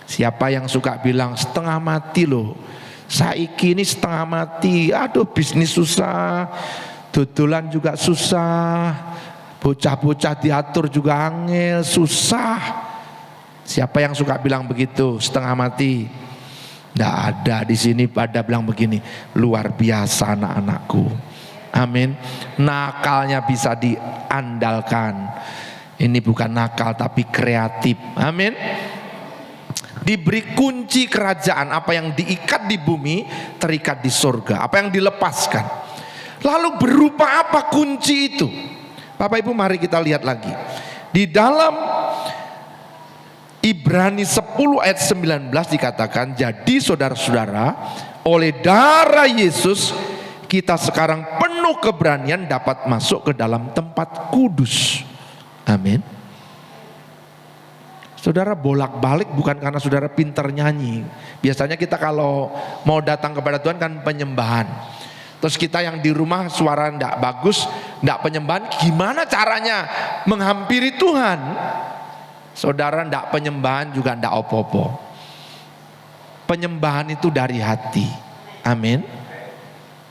Siapa yang suka bilang setengah mati loh, saiki ini setengah mati, aduh bisnis susah, dodolan juga susah, bocah-bocah diatur juga angel, susah. Siapa yang suka bilang begitu, setengah mati? Tidak ada. Di sini pada bilang begini, luar biasa anak-anakku, Amin. Nakalnya bisa diandalkan. Ini bukan nakal tapi kreatif. Amin. Diberi kunci kerajaan. Apa yang diikat di bumi terikat di surga. Apa yang dilepaskan. Lalu berupa apa kunci itu? Bapak Ibu, mari kita lihat lagi. Di dalam Ibrani 10 ayat 19 dikatakan, jadi saudara-saudara, oleh darah Yesus kita sekarang penuh keberanian dapat masuk ke dalam tempat kudus. Amin. Saudara, bolak-balik bukan karena saudara pintar nyanyi. Biasanya kita kalau mau datang kepada Tuhan kan penyembahan. Terus kita yang di rumah suara enggak bagus, enggak penyembahan, gimana caranya menghampiri Tuhan? Saudara, enggak penyembahan juga enggak opo-opo. Penyembahan itu dari hati. Amin.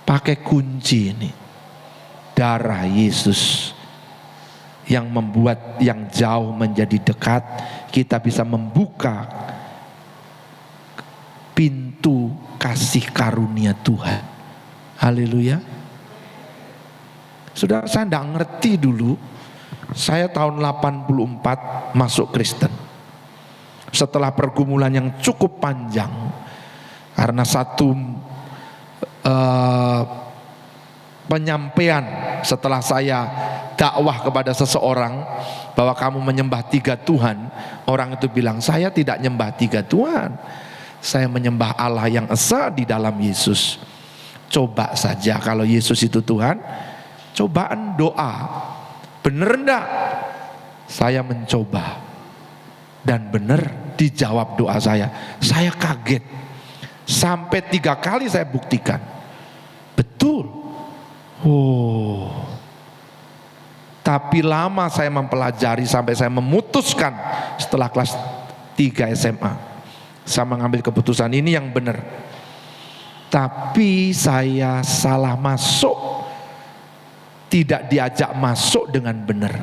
Pakai kunci ini. Darah Yesus yang membuat yang jauh menjadi dekat. Kita bisa membuka pintu kasih karunia Tuhan. Haleluya. Saudara, saya enggak ngerti dulu. Saya tahun 84 masuk Kristen. Setelah pergumulan yang cukup panjang. Karena satu penyampaian setelah saya dakwah kepada seseorang bahwa kamu menyembah 3 Tuhan, orang itu bilang, saya tidak nyembah 3 Tuhan, saya menyembah Allah yang esa di dalam Yesus. Coba saja kalau Yesus itu Tuhan, cobaan doa, bener enggak? Saya mencoba dan benar dijawab doa saya. Saya kaget, sampai 3 kali saya buktikan, betul. Oh, tapi lama saya mempelajari sampai saya memutuskan setelah kelas 3 SMA. Saya mengambil keputusan ini yang benar. Tapi saya salah masuk. Tidak diajak masuk dengan benar.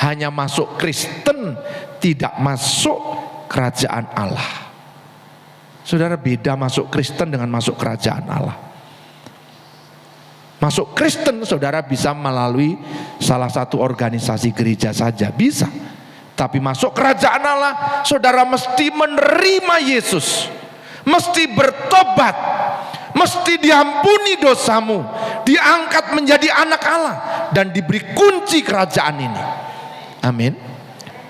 Hanya masuk Kristen, tidak masuk kerajaan Allah. Saudara, beda masuk Kristen dengan masuk kerajaan Allah. Masuk Kristen saudara bisa melalui salah satu organisasi gereja saja, bisa. Tapi masuk kerajaan Allah saudara mesti menerima Yesus, mesti bertobat, mesti diampuni dosamu, diangkat menjadi anak Allah dan diberi kunci kerajaan ini. Amin.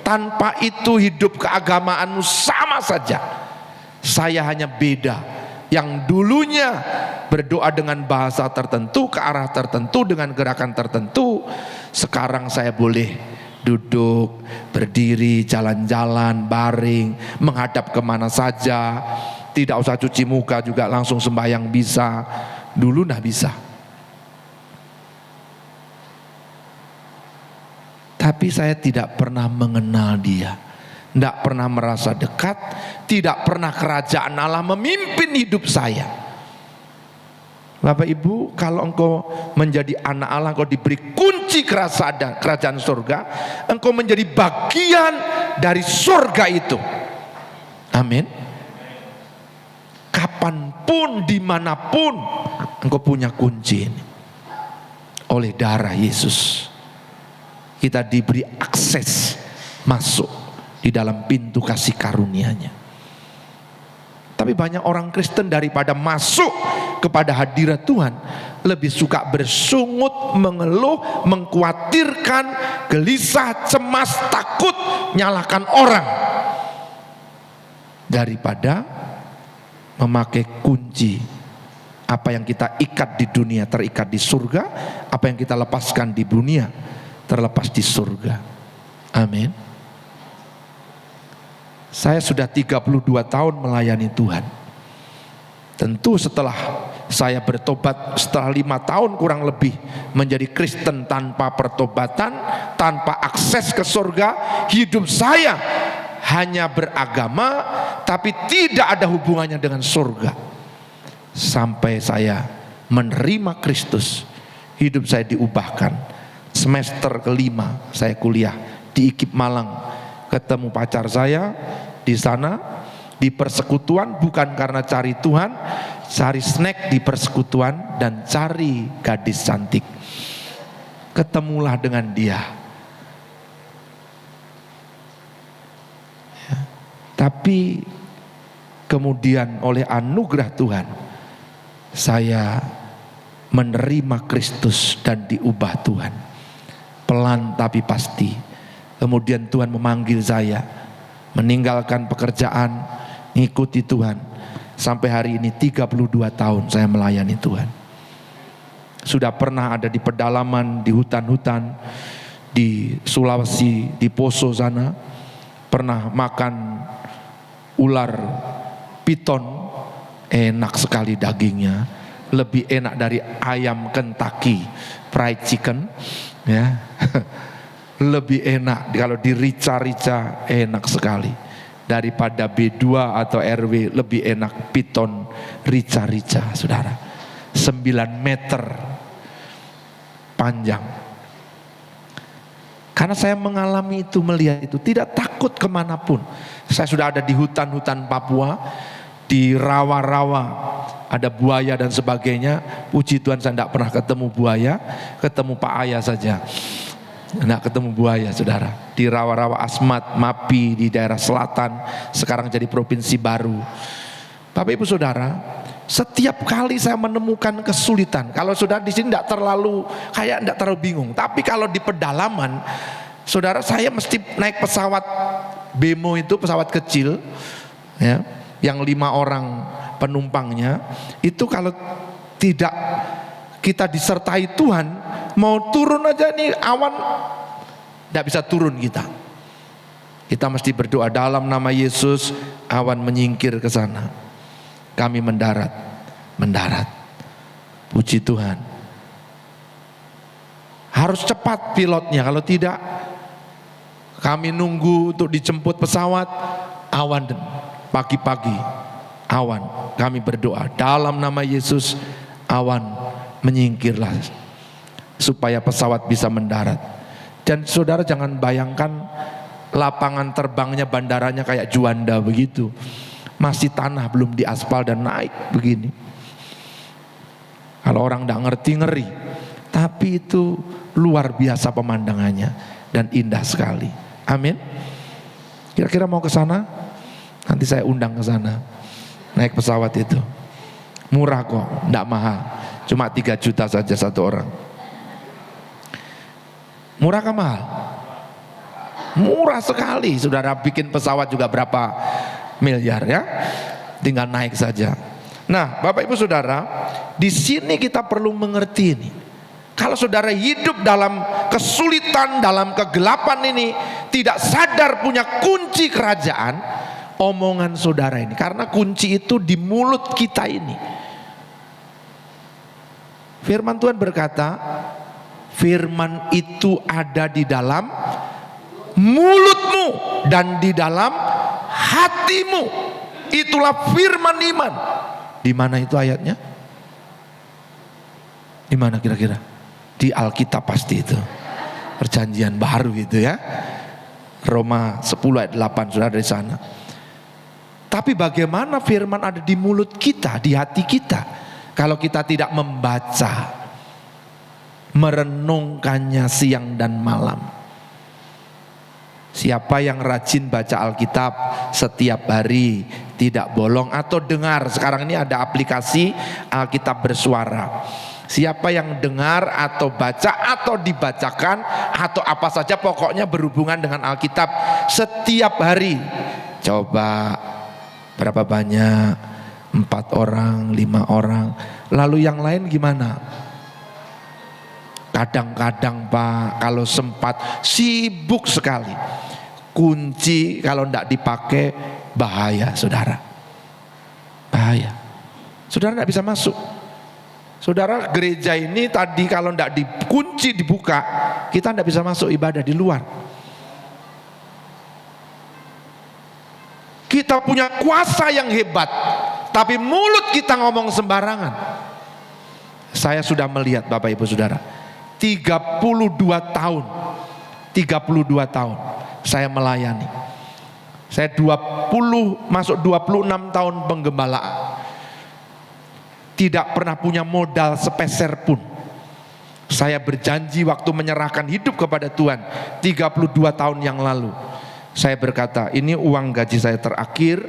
Tanpa itu hidup keagamaanmu sama saja. Saya hanya beda. Yang dulunya berdoa dengan bahasa tertentu, ke arah tertentu, dengan gerakan tertentu, sekarang saya boleh duduk, berdiri, jalan-jalan, baring, menghadap kemana saja, tidak usah cuci muka juga langsung sembahyang bisa. Dulu nah bisa. Tapi saya tidak pernah mengenal dia, tidak pernah merasa dekat, tidak pernah kerajaan Allah memimpin hidup saya. Bapak Ibu, kalau engkau menjadi anak Allah, engkau diberi kunci kerajaan surga, engkau menjadi bagian dari surga itu. Amin. Kapanpun, dimanapun, engkau punya kunci ini. Oleh darah Yesus, kita diberi akses masuk di dalam pintu kasih karunia-Nya. Tapi banyak orang Kristen daripada masuk kepada hadirat Tuhan, lebih suka bersungut, mengeluh, mengkhawatirkan, gelisah, cemas, takut, nyalahkan orang, daripada memakai kunci. Apa yang kita ikat di dunia terikat di surga, apa yang kita lepaskan di dunia terlepas di surga. Amin. Saya sudah 32 tahun melayani Tuhan. Tentu setelah saya bertobat, setelah 5 tahun kurang lebih menjadi Kristen tanpa pertobatan, tanpa akses ke surga, hidup saya hanya beragama tapi tidak ada hubungannya dengan surga. Sampai saya menerima Kristus, hidup saya diubahkan. Semester kelima saya kuliah di IKIP Malang. Ketemu pacar saya di sana, di persekutuan, bukan karena cari Tuhan, cari snack di persekutuan, dan cari gadis cantik. Ketemulah dengan dia. Ya. Tapi kemudian oleh anugerah Tuhan, saya menerima Kristus dan diubah Tuhan. Pelan tapi pasti. Kemudian Tuhan memanggil saya, meninggalkan pekerjaan, ngikuti Tuhan. Sampai hari ini 32 tahun saya melayani Tuhan. Sudah pernah ada di pedalaman, di hutan-hutan, di Sulawesi, di Poso sana. Pernah makan ular piton, enak sekali dagingnya, lebih enak dari ayam Kentucky fried chicken, ya. Lebih enak kalau dirica-rica, enak sekali. Daripada B2 atau RW, lebih enak piton rica-rica, saudara. 9 meter panjang. Karena saya mengalami itu, melihat itu, tidak takut kemanapun. Saya sudah ada di hutan-hutan Papua, di rawa-rawa, ada buaya dan sebagainya. Puji Tuhan saya tidak pernah ketemu buaya, ketemu Pak Ayah saja. Tidak ketemu buaya, saudara. Di rawa-rawa Asmat, Mapi, di daerah selatan, sekarang jadi provinsi baru. Bapak Ibu Saudara, setiap kali saya menemukan kesulitan, kalau saudara di sini tidak terlalu bingung. Tapi kalau di pedalaman, saudara, saya mesti naik pesawat Bemo, itu pesawat kecil, ya, yang 5 orang penumpangnya. Itu kalau tidak kita disertai Tuhan, mau turun aja nih awan, tidak bisa turun kita. Kita mesti berdoa dalam nama Yesus, awan menyingkir ke sana. Kami mendarat. Puji Tuhan. Harus cepat pilotnya, kalau tidak kami nunggu untuk dijemput pesawat, awan pagi-pagi, awan. Kami berdoa dalam nama Yesus, awan menyingkirlah supaya pesawat bisa mendarat. Dan saudara jangan bayangkan lapangan terbangnya, bandaranya kayak Juanda begitu. Masih tanah, belum diaspal dan naik begini. Kalau orang tidak ngerti, ngeri. Tapi itu luar biasa pemandangannya dan indah sekali. Amin. Kira-kira mau ke sana? Nanti saya undang ke sana. Naik pesawat itu. Murah kok, tidak mahal. Cuma 3 juta saja satu orang. Murah kah mahal? Murah sekali. Saudara bikin pesawat juga berapa miliar, ya? Tinggal naik saja. Nah, Bapak Ibu Saudara, di sini kita perlu mengerti ini. Kalau saudara hidup dalam kesulitan, dalam kegelapan ini, tidak sadar punya kunci kerajaan, omongan saudara ini, karena kunci itu di mulut kita ini. Firman Tuhan berkata, firman itu ada di dalam mulutmu dan di dalam hatimu. Itulah firman iman. Di mana itu ayatnya? Di mana kira-kira? Di Alkitab pasti itu. Perjanjian baru itu, ya. Roma 10 ayat 8, sudah dari sana. Tapi bagaimana firman ada di mulut kita, di hati kita, kalau kita tidak membaca, merenungkannya siang dan malam? Siapa yang rajin baca Alkitab setiap hari, tidak bolong, atau dengar, sekarang ini ada aplikasi Alkitab bersuara. Siapa yang dengar atau baca atau dibacakan atau apa saja, pokoknya berhubungan dengan Alkitab setiap hari. Coba berapa banyak? 4 orang, 5 orang. Lalu yang lain gimana? Kadang-kadang Pak, kalau sempat sibuk sekali. Kunci kalau tidak dipakai bahaya, saudara. Bahaya. Saudara tidak bisa masuk. Saudara, gereja ini tadi kalau tidak dikunci, dibuka, kita tidak bisa masuk ibadah di luar. Kita punya kuasa yang hebat, tapi mulut kita ngomong sembarangan. Saya sudah melihat Bapak Ibu Saudara, 32 tahun saya melayani. Saya masuk 26 tahun penggembalaan. tidak pernah punya modal sepeser pun. Saya berjanji waktu menyerahkan hidup kepada Tuhan 32 tahun yang lalu. Saya berkata, ini uang gaji saya terakhir,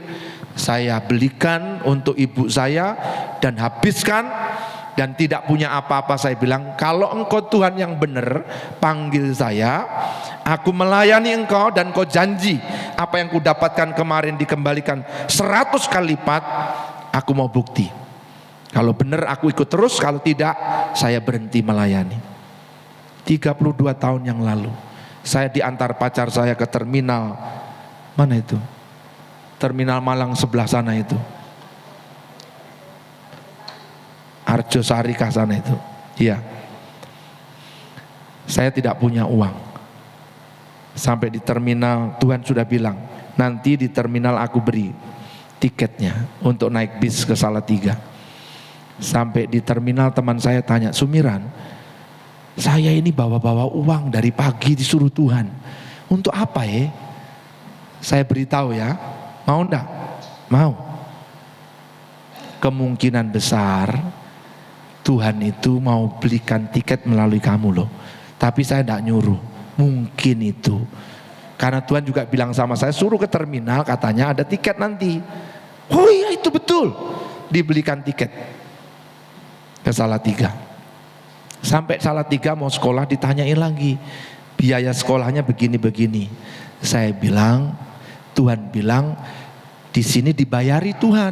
saya belikan untuk ibu saya dan habiskan, dan tidak punya apa-apa. Saya bilang, kalau engkau Tuhan yang benar, panggil saya, aku melayani engkau, dan kau janji apa yang ku dapatkan kemarin dikembalikan 100 kali lipat, aku mau bukti. Kalau benar aku ikut terus, kalau tidak saya berhenti melayani. 32 tahun yang lalu saya diantar pacar saya ke terminal, mana itu? Terminal Malang sebelah sana itu, Arjosari kah sana itu. Iya. Saya tidak punya uang. Sampai di terminal Tuhan sudah bilang, nanti di terminal aku beri tiketnya untuk naik bis ke Salatiga. Sampai di terminal teman saya tanya, Sumiran, saya ini bawa-bawa uang dari pagi disuruh Tuhan. Untuk apa ya? Saya beritahu ya, mau enggak? Mau. Kemungkinan besar Tuhan itu mau belikan tiket melalui kamu loh. Tapi saya enggak nyuruh. Mungkin itu. Karena Tuhan juga bilang sama saya, suruh ke terminal, katanya ada tiket nanti. Oh iya, itu betul. Dibelikan tiket ke Salatiga. Sampai Salatiga mau sekolah ditanyain lagi, biaya sekolahnya begini-begini. Saya bilang, Tuhan bilang di sini dibayari Tuhan.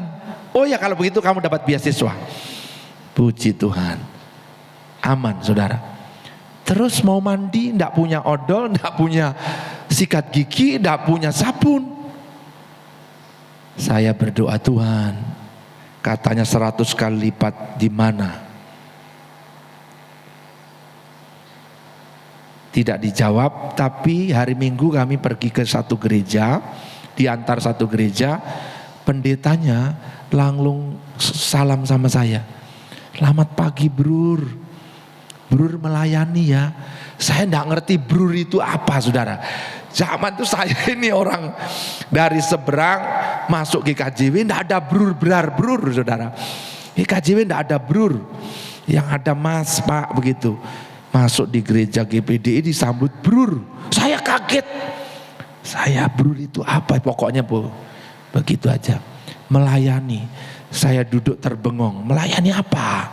Oh ya, kalau begitu kamu dapat beasiswa. Puji Tuhan, aman saudara. Terus mau mandi, enggak punya odol, enggak punya sikat gigi, enggak punya sabun. Saya berdoa, Tuhan, katanya 100 kali lipat di mana? Tidak dijawab. Tapi hari Minggu kami pergi ke satu gereja, diantar satu gereja, pendetanya langsung salam sama saya. Selamat pagi Brur, Brur melayani ya. Saya enggak ngerti Brur itu apa saudara. Zaman itu saya ini orang dari seberang masuk GKJW, enggak ada Brur berar Brur saudara. GKJW enggak ada Brur, yang ada Mas Pak begitu. Masuk di gereja GPDI disambut Brur. Saya kaget. Saya Brur itu apa? Pokoknya begitu aja. Melayani. Saya duduk terbengong. Melayani apa?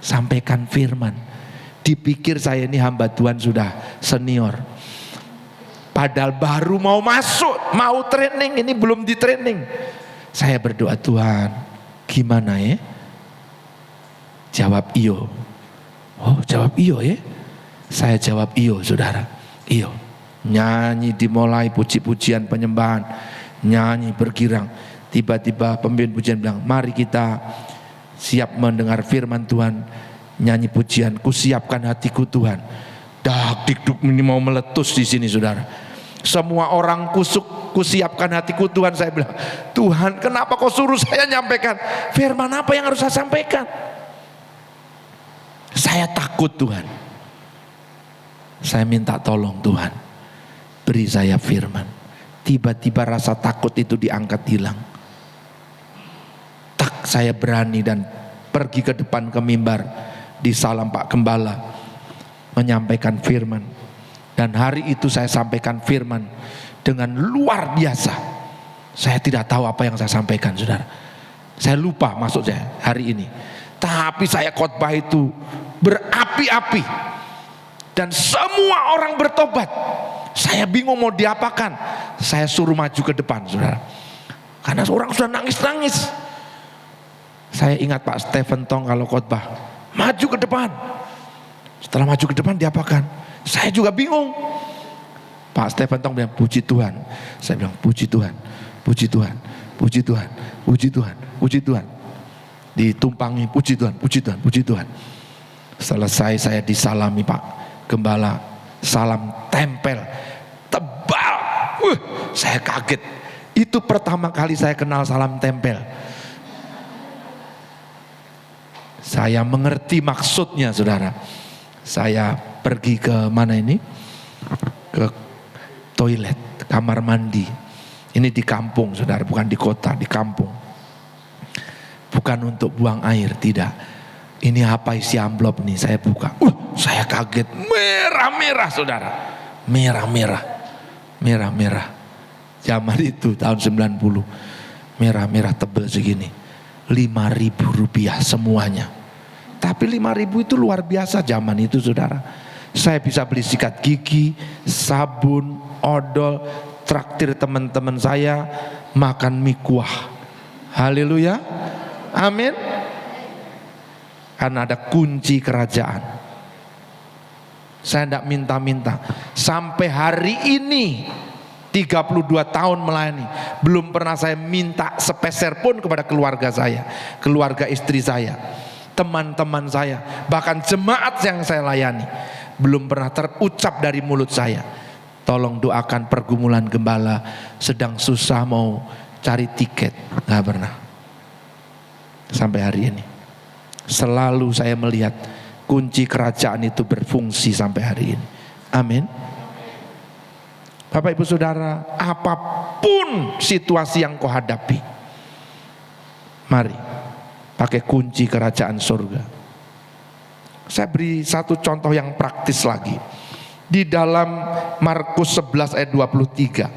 Sampaikan firman. Dipikir saya ini hamba Tuhan sudah senior. Padahal baru mau masuk, mau training, ini belum di training. Saya berdoa, Tuhan, gimana ya? Jawab iyo. Oh, jawab iyo ya. Saya jawab iyo saudara. Iyo. Nyanyi dimulai, puji-pujian penyembahan, nyanyi bergirang. Tiba-tiba pemimpin pujian bilang, mari kita siap mendengar firman Tuhan. Nyanyi pujian, kusiapkan hatiku Tuhan. Dak dikduk ini mau meletus di sini saudara. Semua orang kusuk, kusiapkan hatiku Tuhan. Saya bilang, Tuhan kenapa kau suruh saya nyampaikan firman apa yang harus saya sampaikan? Saya takut Tuhan. Saya minta tolong Tuhan, beri saya firman. Tiba-tiba rasa takut itu diangkat hilang. Tak, saya berani dan pergi ke depan ke mimbar di salam Pak Gembala menyampaikan firman. Dan hari itu saya sampaikan firman dengan luar biasa. Saya tidak tahu apa yang saya sampaikan saudara. Saya lupa maksud saya hari ini. Tapi saya khotbah itu berapi-api dan semua orang bertobat. Saya bingung mau diapakan. Saya suruh maju ke depan saudara, karena orang sudah nangis-nangis. Saya ingat Pak Stephen Tong kalau khotbah maju ke depan. Setelah maju ke depan diapakan? Saya juga bingung. Pak Stephen Tong bilang puji Tuhan. Saya bilang puji Tuhan, puji Tuhan, puji Tuhan, puji Tuhan, puji Tuhan. Ditumpangi puji Tuhan, puji Tuhan, puji Tuhan. Selesai saya disalami Pak Gembala, salam tempel tebal. Saya kaget. Itu pertama kali saya kenal salam tempel. Saya mengerti maksudnya saudara. Saya pergi ke mana ini? Ke toilet, kamar mandi. Ini di kampung saudara, bukan di kota, di kampung. Buka bukan untuk buang air, tidak. Ini apa isi amplop nih, saya buka. Saya kaget, merah-merah saudara. Merah-merah. Zaman itu tahun 90. Merah-merah tebel segini. 5.000 rupiah semuanya. Tapi 5.000 itu luar biasa zaman itu saudara. Saya bisa beli sikat gigi, sabun, odol, traktir teman-teman saya, makan mie kuah. Haleluya. Amin. Karena ada kunci kerajaan. Saya tidak minta-minta. Sampai hari ini 32 tahun melayani, belum pernah saya minta sepeser pun kepada keluarga saya, keluarga istri saya, teman-teman saya, bahkan jemaat yang saya layani. Belum pernah terucap dari mulut saya, tolong doakan pergumulan gembala, sedang susah mau cari tiket. Nggak pernah. Sampai hari ini selalu saya melihat kunci kerajaan itu berfungsi sampai hari ini. Amin. Bapak Ibu Saudara, apapun situasi yang kau hadapi, mari pakai kunci kerajaan surga. Saya beri satu contoh yang praktis lagi. Di dalam Markus 11 ayat 23.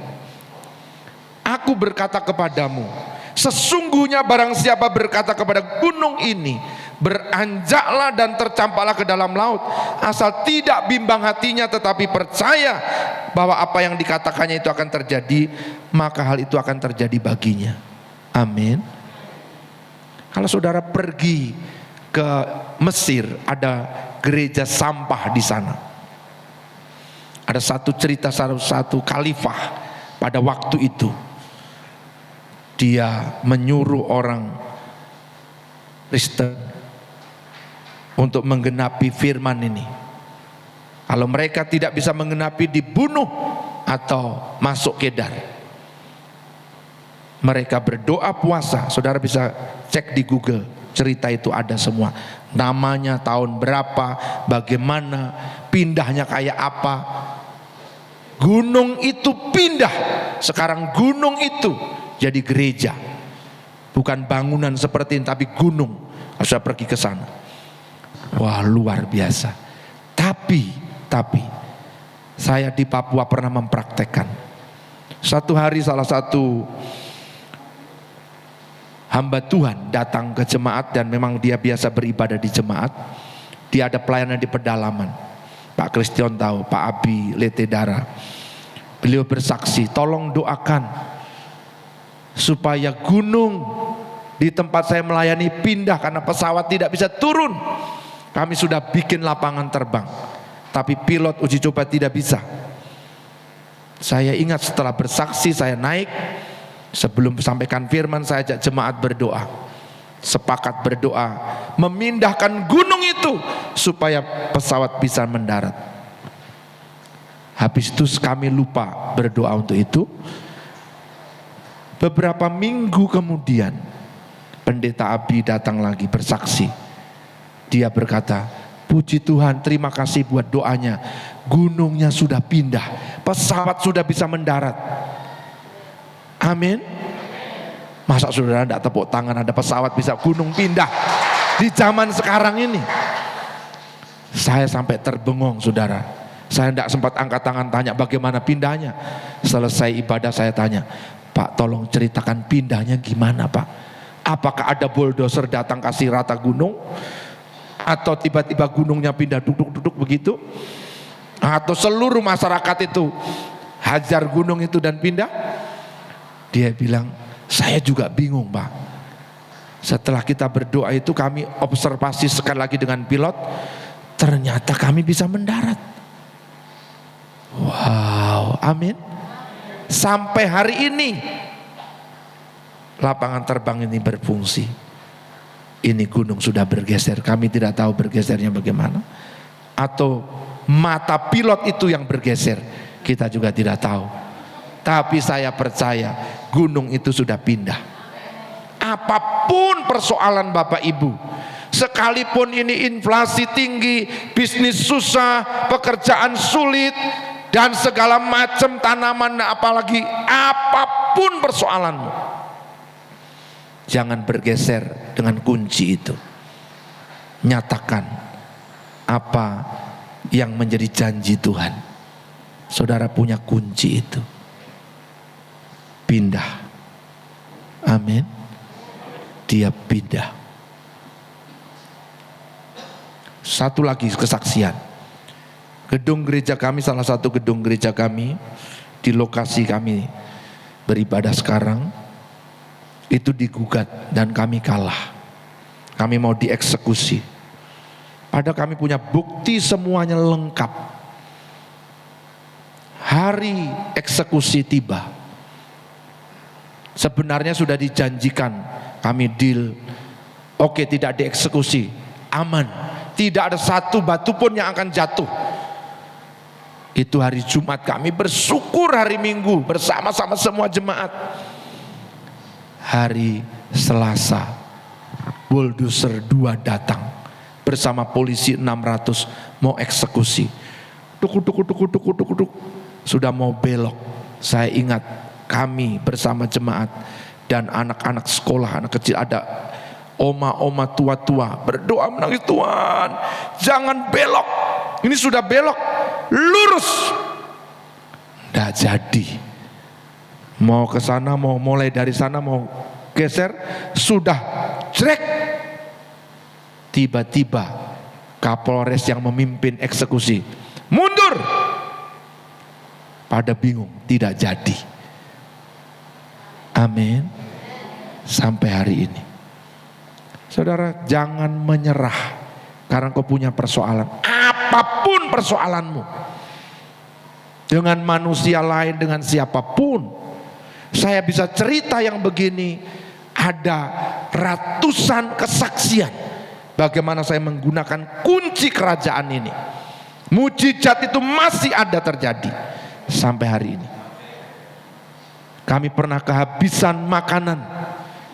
Aku berkata kepadamu, sesungguhnya barang siapa berkata kepada gunung ini, beranjaklah dan tercampaklah ke dalam laut, asal tidak bimbang hatinya tetapi percaya bahwa apa yang dikatakannya itu akan terjadi, maka hal itu akan terjadi baginya. Amin. Kalau saudara pergi ke Mesir, ada gereja sampah di sana. Ada satu cerita satu khalifah pada waktu itu. Dia menyuruh orang Kristen untuk menggenapi firman ini. Kalau mereka tidak bisa menggenapi, dibunuh atau masuk Kedar. Mereka berdoa puasa. Saudara bisa cek di Google, cerita itu ada semua. Namanya, tahun berapa, bagaimana, pindahnya kayak apa. Gunung itu pindah. Sekarang gunung itu jadi gereja. Bukan bangunan seperti ini, tapi gunung. Saya pergi ke sana. Wah, luar biasa. Tapi saya di Papua pernah mempraktekkan. Satu hari salah satu hamba Tuhan datang ke jemaat, dan memang dia biasa beribadah di jemaat. Dia ada pelayanan di pedalaman. Pak Kristion tahu, Pak Abi Letedara. Beliau bersaksi, tolong doakan supaya gunung di tempat saya melayani pindah, karena pesawat tidak bisa turun. Kami sudah bikin lapangan terbang, tapi pilot uji coba tidak bisa. Saya ingat setelah bersaksi saya naik, sebelum sampaikan firman saya ajak jemaat berdoa. Sepakat berdoa memindahkan gunung itu supaya pesawat bisa mendarat. Habis itu kami lupa berdoa untuk itu. Beberapa minggu kemudian Pendeta Abi datang lagi bersaksi. Dia berkata, puji Tuhan, terima kasih buat doanya. Gunungnya sudah pindah, pesawat sudah bisa mendarat. Amin. Masa saudara tidak tepuk tangan, ada pesawat bisa gunung pindah di zaman sekarang ini? Saya sampai terbengong saudara. Saya tidak sempat angkat tangan tanya bagaimana pindahnya. Selesai ibadah saya tanya, Pak tolong ceritakan pindahnya gimana Pak? Apakah ada bulldozer datang kasih rata gunung? Atau tiba-tiba gunungnya pindah duduk-duduk begitu? Atau seluruh masyarakat itu hajar gunung itu dan pindah? Dia bilang, saya juga bingung Pak. Setelah kita berdoa itu kami observasi sekali lagi dengan pilot, ternyata kami bisa mendarat. Wow, amin. Sampai hari ini lapangan terbang ini berfungsi. Ini gunung sudah bergeser, kami tidak tahu bergesernya bagaimana. Atau mata pilot itu yang bergeser, kita juga tidak tahu. Tapi saya percaya gunung itu sudah pindah. Apapun persoalan Bapak Ibu, sekalipun ini inflasi tinggi, bisnis susah, pekerjaan sulit, dan segala macam tanaman, apalagi apapun persoalanmu, Jangan bergeser dengan kunci itu. Nyatakan apa yang menjadi janji Tuhan. Saudara punya kunci itu. Pindah. Amin. Dia pindah. Satu lagi kesaksian. Gedung gereja kami, salah satu gedung gereja kami di lokasi kami beribadah sekarang itu digugat dan kami kalah. Kami mau dieksekusi. Padahal kami punya bukti semuanya lengkap. Hari eksekusi tiba. Sebenarnya sudah dijanjikan kami deal. Oke, tidak dieksekusi, aman. Tidak ada satu batu pun yang akan jatuh. Itu hari Jumat, kami bersyukur hari Minggu bersama-sama semua jemaat. Hari Selasa bulldozer 2 datang bersama polisi 600 mau eksekusi. Duk. Sudah mau belok. Saya ingat kami bersama jemaat dan anak-anak sekolah, anak kecil, ada oma-oma tua-tua berdoa menangis, Tuhan jangan belok, ini sudah belok, lurus. Nggak jadi. Mau ke sana, mau mulai dari sana, mau geser, sudah jrek. Tiba-tiba Kapolres yang memimpin eksekusi mundur. Pada bingung, tidak jadi. Amin. Sampai hari ini. Saudara, jangan menyerah karena kau punya persoalan. Apapun persoalanmu, dengan manusia lain, dengan siapapun. Saya bisa cerita yang begini, ada ratusan kesaksian bagaimana saya menggunakan kunci kerajaan ini. Mujizat itu masih ada terjadi sampai hari ini. Kami pernah kehabisan makanan,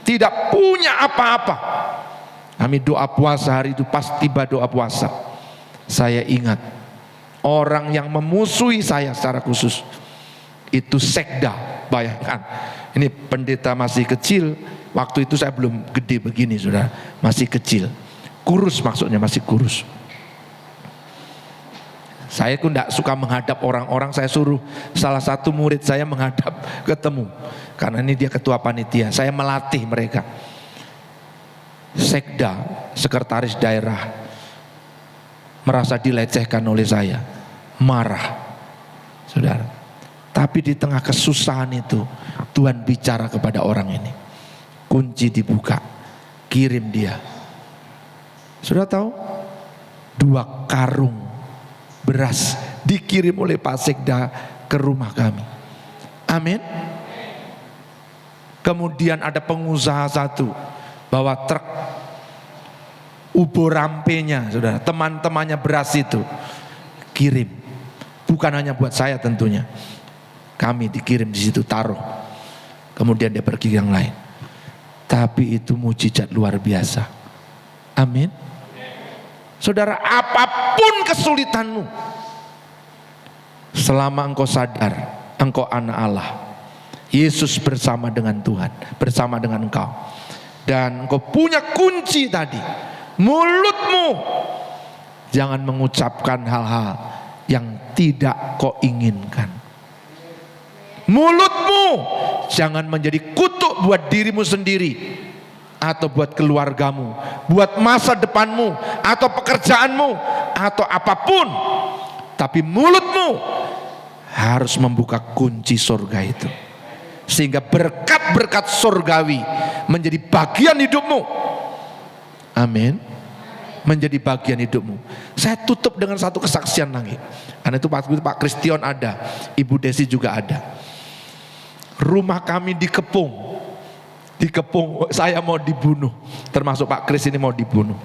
tidak punya apa-apa. Kami doa puasa hari itu, pas tiba doa puasa, saya ingat orang yang memusuhi saya secara khusus itu sekda. Bayangkan, ini pendeta masih kecil, waktu itu saya belum gede begini, saudara, masih kecil, kurus, maksudnya masih kurus. Saya pun tidak suka menghadap orang-orang, saya suruh salah satu murid saya menghadap ketemu, karena ini dia ketua panitia, saya melatih mereka. Sekda, sekretaris daerah, merasa dilecehkan oleh saya, marah, saudara. Tapi di tengah kesusahan itu, Tuhan bicara kepada orang ini. Kunci dibuka, kirim dia. Sudah tahu? 2 karung beras dikirim oleh Pak Sekda ke rumah kami. Amin. Kemudian ada pengusaha satu bawa truk ubo rampenya, saudara, teman-temannya beras itu kirim. Bukan hanya buat saya tentunya. Kami dikirim di situ, taruh. Kemudian dia pergi yang lain. Tapi itu mujizat luar biasa. Amin. Saudara, apapun kesulitanmu, selama engkau sadar engkau anak Allah, Yesus bersama dengan Tuhan, bersama dengan engkau, dan engkau punya kunci tadi, mulutmu jangan mengucapkan hal-hal yang tidak kau inginkan. Mulutmu jangan menjadi kutuk buat dirimu sendiri, atau buat keluargamu, buat masa depanmu, atau pekerjaanmu, atau apapun. Tapi mulutmu harus membuka kunci surga itu, sehingga berkat-berkat surgawi menjadi bagian hidupmu. Amin. Menjadi bagian hidupmu. Saya tutup dengan satu kesaksian lagi. Karena itu Pak Kristion ada, Ibu Desi juga ada. Rumah kami dikepung, saya mau dibunuh, termasuk Pak Kris ini mau dibunuh.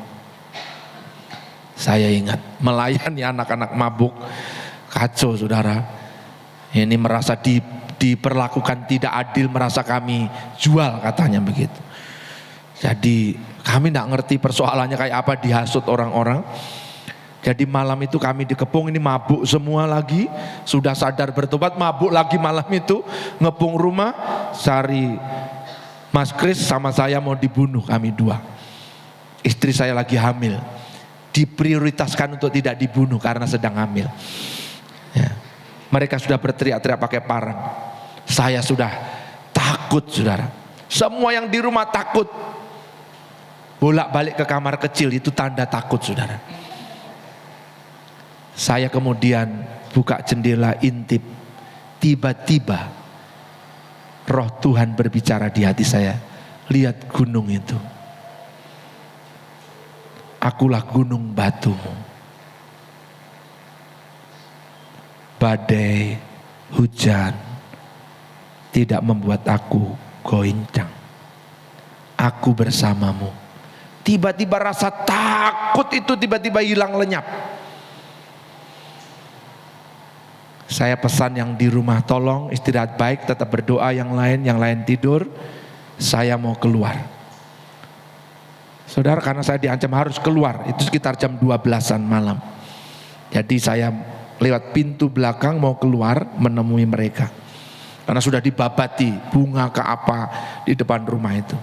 Saya ingat melayani anak-anak mabuk, kacau, saudara. Ini merasa diperlakukan tidak adil, merasa kami jual, katanya begitu. Jadi kami tidak ngerti persoalannya kayak apa, dihasut orang-orang. Jadi malam itu kami dikepung, ini mabuk semua lagi, sudah sadar bertobat, mabuk lagi malam itu, ngepung rumah, cari Mas Kris sama saya mau dibunuh, kami dua. Istri saya lagi hamil, diprioritaskan untuk tidak dibunuh karena sedang hamil. Ya. Mereka sudah berteriak-teriak pakai parang. Saya sudah takut, saudara. Semua yang di rumah takut. Bolak-balik ke kamar kecil, itu tanda takut, saudara. Saya kemudian buka jendela, intip. Tiba-tiba Roh Tuhan berbicara di hati saya. Lihat gunung itu. Akulah gunung batumu. Badai, hujan tidak membuat aku goncang. Aku bersamamu. Tiba-tiba rasa takut itu tiba-tiba hilang lenyap. Saya pesan yang di rumah, tolong istirahat baik, tetap berdoa, yang lain tidur. Saya mau keluar. Saudara, karena saya diancam harus keluar, itu sekitar jam 12-an malam. Jadi saya lewat pintu belakang mau keluar menemui mereka. Karena sudah dibabati bunga ke apa di depan rumah itu.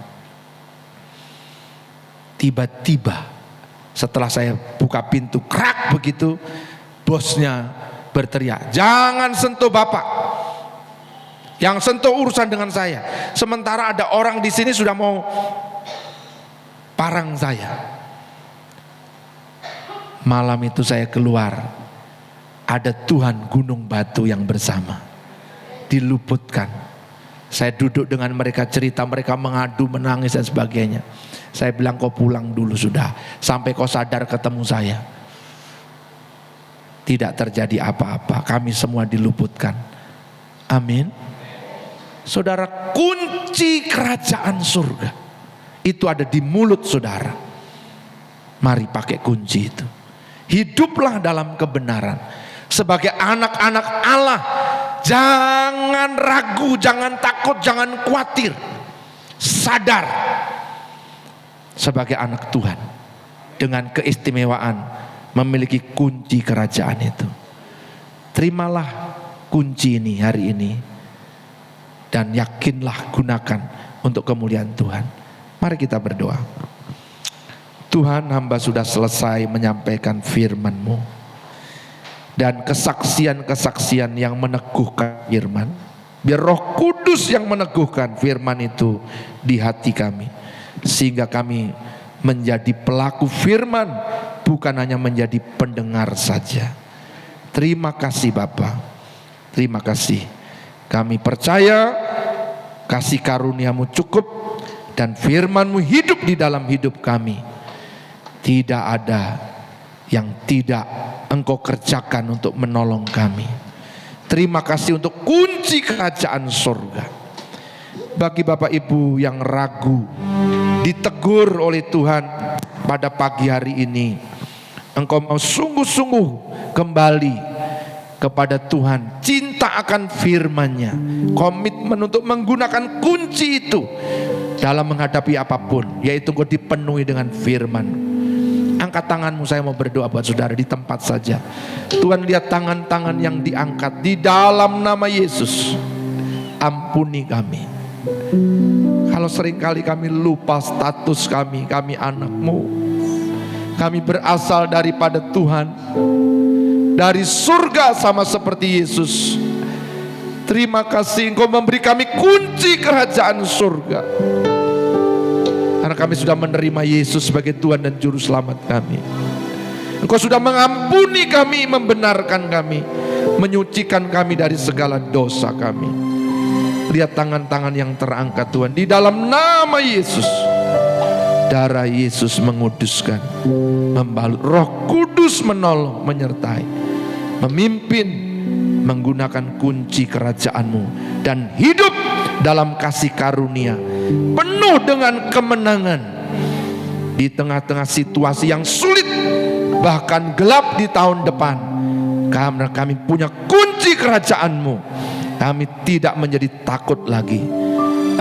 Tiba-tiba setelah saya buka pintu, krak begitu, bosnya berteriak, jangan sentuh Bapak. Yang sentuh urusan dengan saya. Sementara ada orang di sini sudah mau parang saya. Malam itu saya keluar, ada Tuhan gunung batu yang bersama. Diluputkan. Saya duduk dengan mereka, cerita, mereka mengadu, menangis dan sebagainya. Saya bilang, kau pulang dulu sudah, sampai kau sadar ketemu saya. Tidak terjadi apa-apa, kami semua diluputkan. Amin. Saudara, kunci kerajaan surga itu ada di mulut saudara. Mari pakai kunci itu. Hiduplah dalam kebenaran. Sebagai anak-anak Allah, jangan ragu, jangan takut, jangan khawatir. Sadar sebagai anak Tuhan dengan keistimewaan memiliki kunci kerajaan itu. Terimalah kunci ini hari ini dan yakinlah gunakan untuk kemuliaan Tuhan. Mari kita berdoa. Tuhan, hamba sudah selesai menyampaikan firman-Mu dan kesaksian-kesaksian yang meneguhkan firman. Biar Roh Kudus yang meneguhkan firman itu di hati kami, sehingga kami menjadi pelaku firman, bukan hanya menjadi pendengar saja. Terima kasih Bapa, terima kasih. Kami percaya kasih karunia-Mu cukup dan firman-Mu hidup di dalam hidup kami. Tidak ada yang tidak Engkau kerjakan untuk menolong kami. Terima kasih untuk kunci kerajaan surga. Bagi Bapak Ibu yang ragu, ditegur oleh Tuhan pada pagi hari ini, engkau mau sungguh-sungguh kembali kepada Tuhan, cinta akan firman-Nya, komitmen untuk menggunakan kunci itu dalam menghadapi apapun, yaitu engkau dipenuhi dengan firman. Angkat tanganmu, saya mau berdoa buat saudara di tempat saja. Tuhan, lihat tangan-tangan yang diangkat di dalam nama Yesus. Ampuni kami. Kalau seringkali kami lupa status kami anak-Mu. Kami berasal daripada Tuhan, dari surga sama seperti Yesus. Terima kasih Engkau memberi kami kunci kerajaan surga. Karena kami sudah menerima Yesus sebagai Tuhan dan Juru Selamat kami. Engkau sudah mengampuni kami, membenarkan kami, menyucikan kami dari segala dosa kami. Lihat tangan-tangan yang terangkat Tuhan, di dalam nama Yesus. Darah Yesus menguduskan, membalut, Roh Kudus menolong, menyertai, memimpin, menggunakan kunci kerajaan-Mu, dan hidup dalam kasih karunia, penuh dengan kemenangan di tengah-tengah situasi yang sulit, bahkan gelap di tahun depan. Karena kami punya kunci kerajaan-Mu, kami tidak menjadi takut lagi.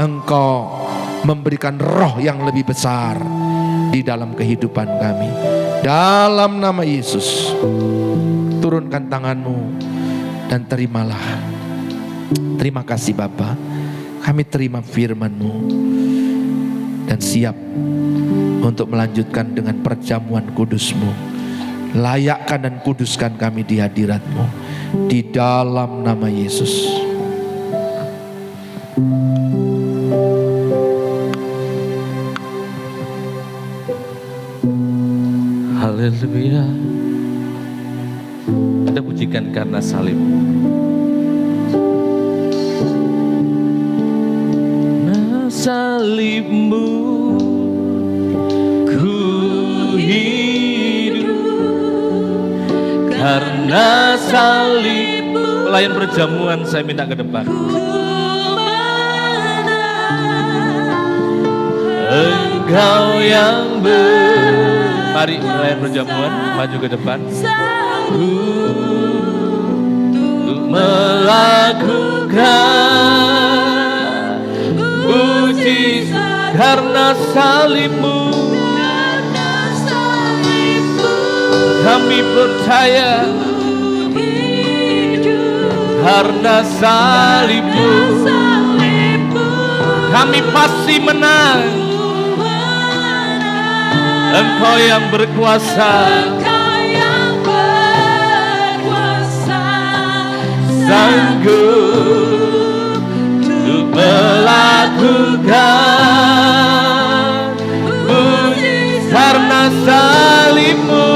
Engkau memberikan roh yang lebih besar di dalam kehidupan kami. Dalam nama Yesus, turunkan tangan-Mu dan terimalah. Terima kasih Bapa, kami terima firman-Mu. dan siap untuk melanjutkan dengan perjamuan kudus-Mu. Layakkan dan kuduskan kami di hadirat-Mu, di dalam nama Yesus. Haleluya. Kita pujikan karena salib. Karena salib-Mu ku hidup, karena salib-Mu. Pelayan perjamuan saya minta ke depan. Engkau yang mari pelayan perjamuan maju ke depan. Untuk melakukan mujizat karena salib-Mu. Kami percaya karena salib-Mu kami pasti menang. Engkau yang berkuasa, sanggup untuk melakukan mujizat karena salib-Mu.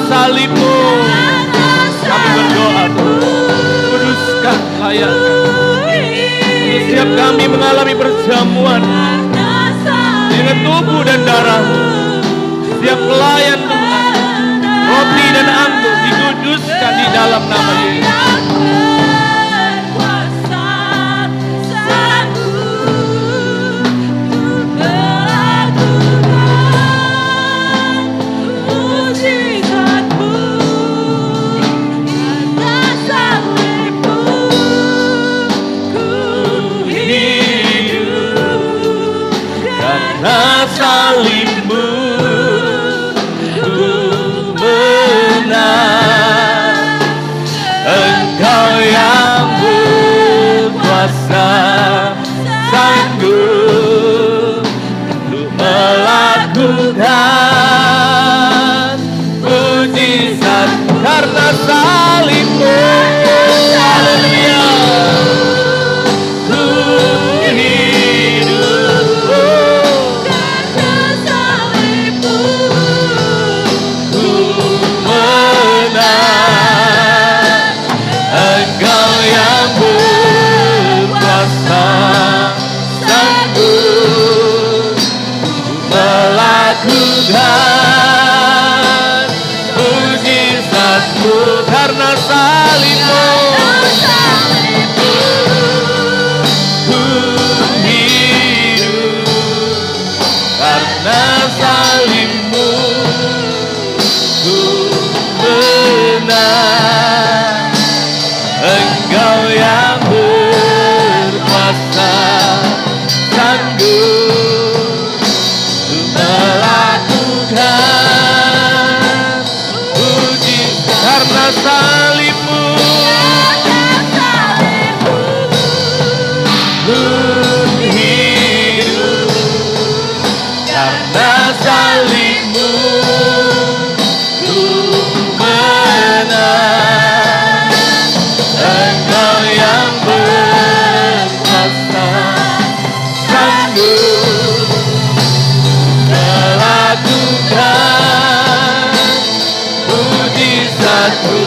Salib-Mu, kami berdoa, kuduskan, layakkan. Setiap kami mengalami perjamuan dengan tubuh dan darah-Mu, setiap pelayan Tuhan, roti dan anggur dikuduskan di dalam nama Yesus. Salib-Mu ku menang. Engkau yang berkuasa, sanggup untuk melakukan mujizat karena salib-Mu. Haleluya. Melakukan mujizat-Mu karena salib-Mu. Ku hidup karena salib-Mu. Ku menang. Engkau yang berkuasa, sanggup karena salib-Mu. Ku hidup karena salib-Mu. Ku menang. Engkau yang berkuasa, sanggup melakukan mujizat-Mu.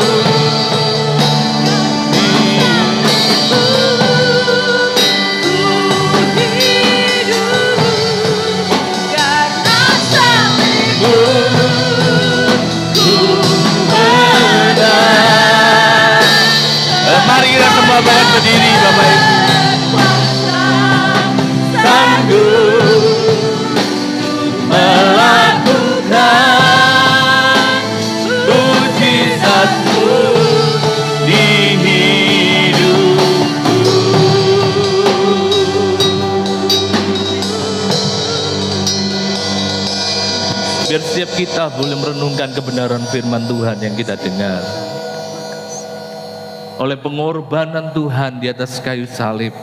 Mari kita semua bangkit berdiri, Bapak Ibu. Sanggup biar setiap kita boleh merenungkan kebenaran firman Tuhan yang kita dengar. Oleh pengorbanan Tuhan di atas kayu salib,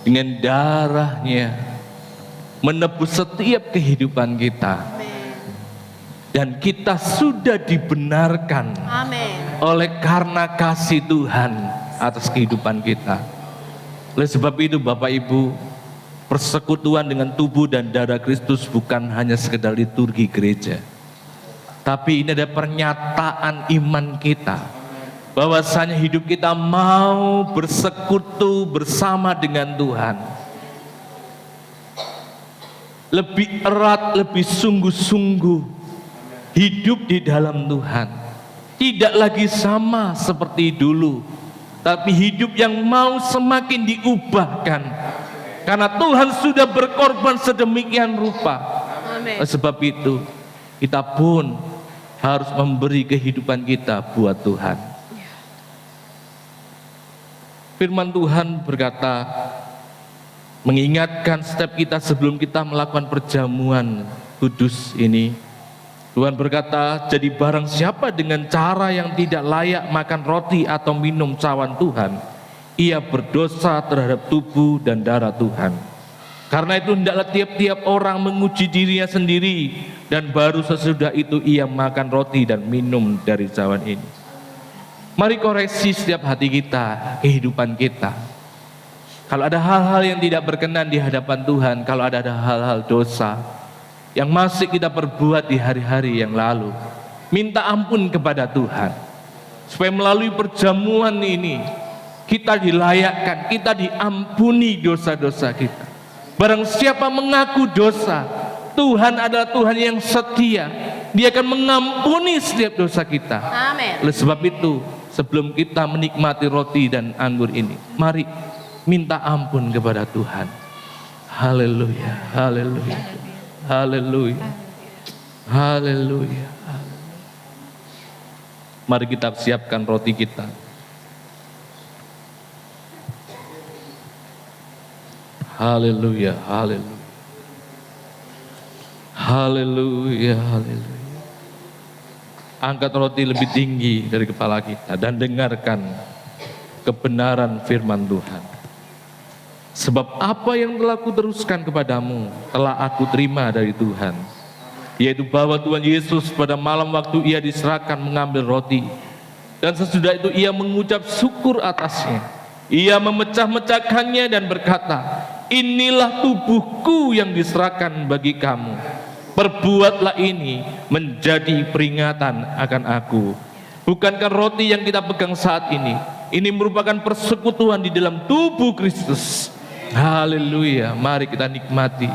dengan darahnya menebus setiap kehidupan kita. Dan kita sudah dibenarkan oleh karena kasih Tuhan atas kehidupan kita. Oleh sebab itu Bapak Ibu, persekutuan dengan tubuh dan darah Kristus bukan hanya sekedar liturgi gereja, tapi ini ada pernyataan iman kita, bahwasanya hidup kita mau bersekutu bersama dengan Tuhan. Lebih erat, lebih sungguh-sungguh hidup di dalam Tuhan. Tidak lagi sama seperti dulu, tapi hidup yang mau semakin diubahkan. Karena Tuhan sudah berkorban sedemikian rupa. Oleh sebab itu, kita pun harus memberi kehidupan kita buat Tuhan. Firman Tuhan berkata, mengingatkan setiap kita sebelum kita melakukan perjamuan kudus ini. Tuhan berkata, jadi barang siapa dengan cara yang tidak layak makan roti atau minum cawan Tuhan, ia berdosa terhadap tubuh dan darah Tuhan. Karena itu hendaklah tiap-tiap orang menguji dirinya sendiri, dan baru sesudah itu ia makan roti dan minum dari cawan ini. Mari koreksi setiap hati kita, kehidupan kita. Kalau ada hal-hal yang tidak berkenan di hadapan Tuhan, kalau ada hal-hal dosa yang masih kita perbuat di hari-hari yang lalu, minta ampun kepada Tuhan. Supaya melalui perjamuan ini, kita dilayakkan, kita diampuni dosa-dosa kita. Barang siapa mengaku dosa, Tuhan adalah Tuhan yang setia. Dia akan mengampuni setiap dosa kita. Amin. Oleh sebab itu, sebelum kita menikmati roti dan anggur ini, mari minta ampun kepada Tuhan. Haleluya, haleluya, haleluya, haleluya. Mari kita siapkan roti kita. Haleluya, haleluya, haleluya, haleluya. Angkat roti lebih tinggi dari kepala kita dan dengarkan kebenaran firman Tuhan. Sebab apa yang telah kuteruskan kepadamu telah aku terima dari Tuhan, yaitu bahwa Tuhan Yesus pada malam waktu ia diserahkan mengambil roti, dan sesudah itu ia mengucap syukur atasnya. Ia memecah-mecahkannya dan berkata, inilah tubuhku yang diserahkan bagi kamu. Perbuatlah ini menjadi peringatan akan aku. Bukankah roti yang kita pegang saat ini merupakan persekutuan di dalam tubuh Kristus. Haleluya, mari kita nikmati.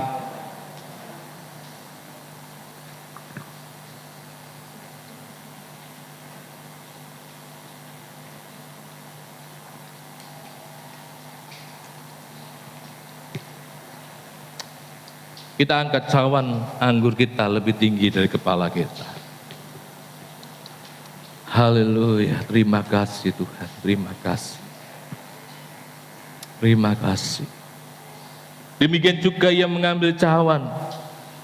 Kita angkat cawan anggur kita lebih tinggi dari kepala kita. Haleluya, terima kasih Tuhan, terima kasih. Terima kasih. Demikian juga ia mengambil cawan.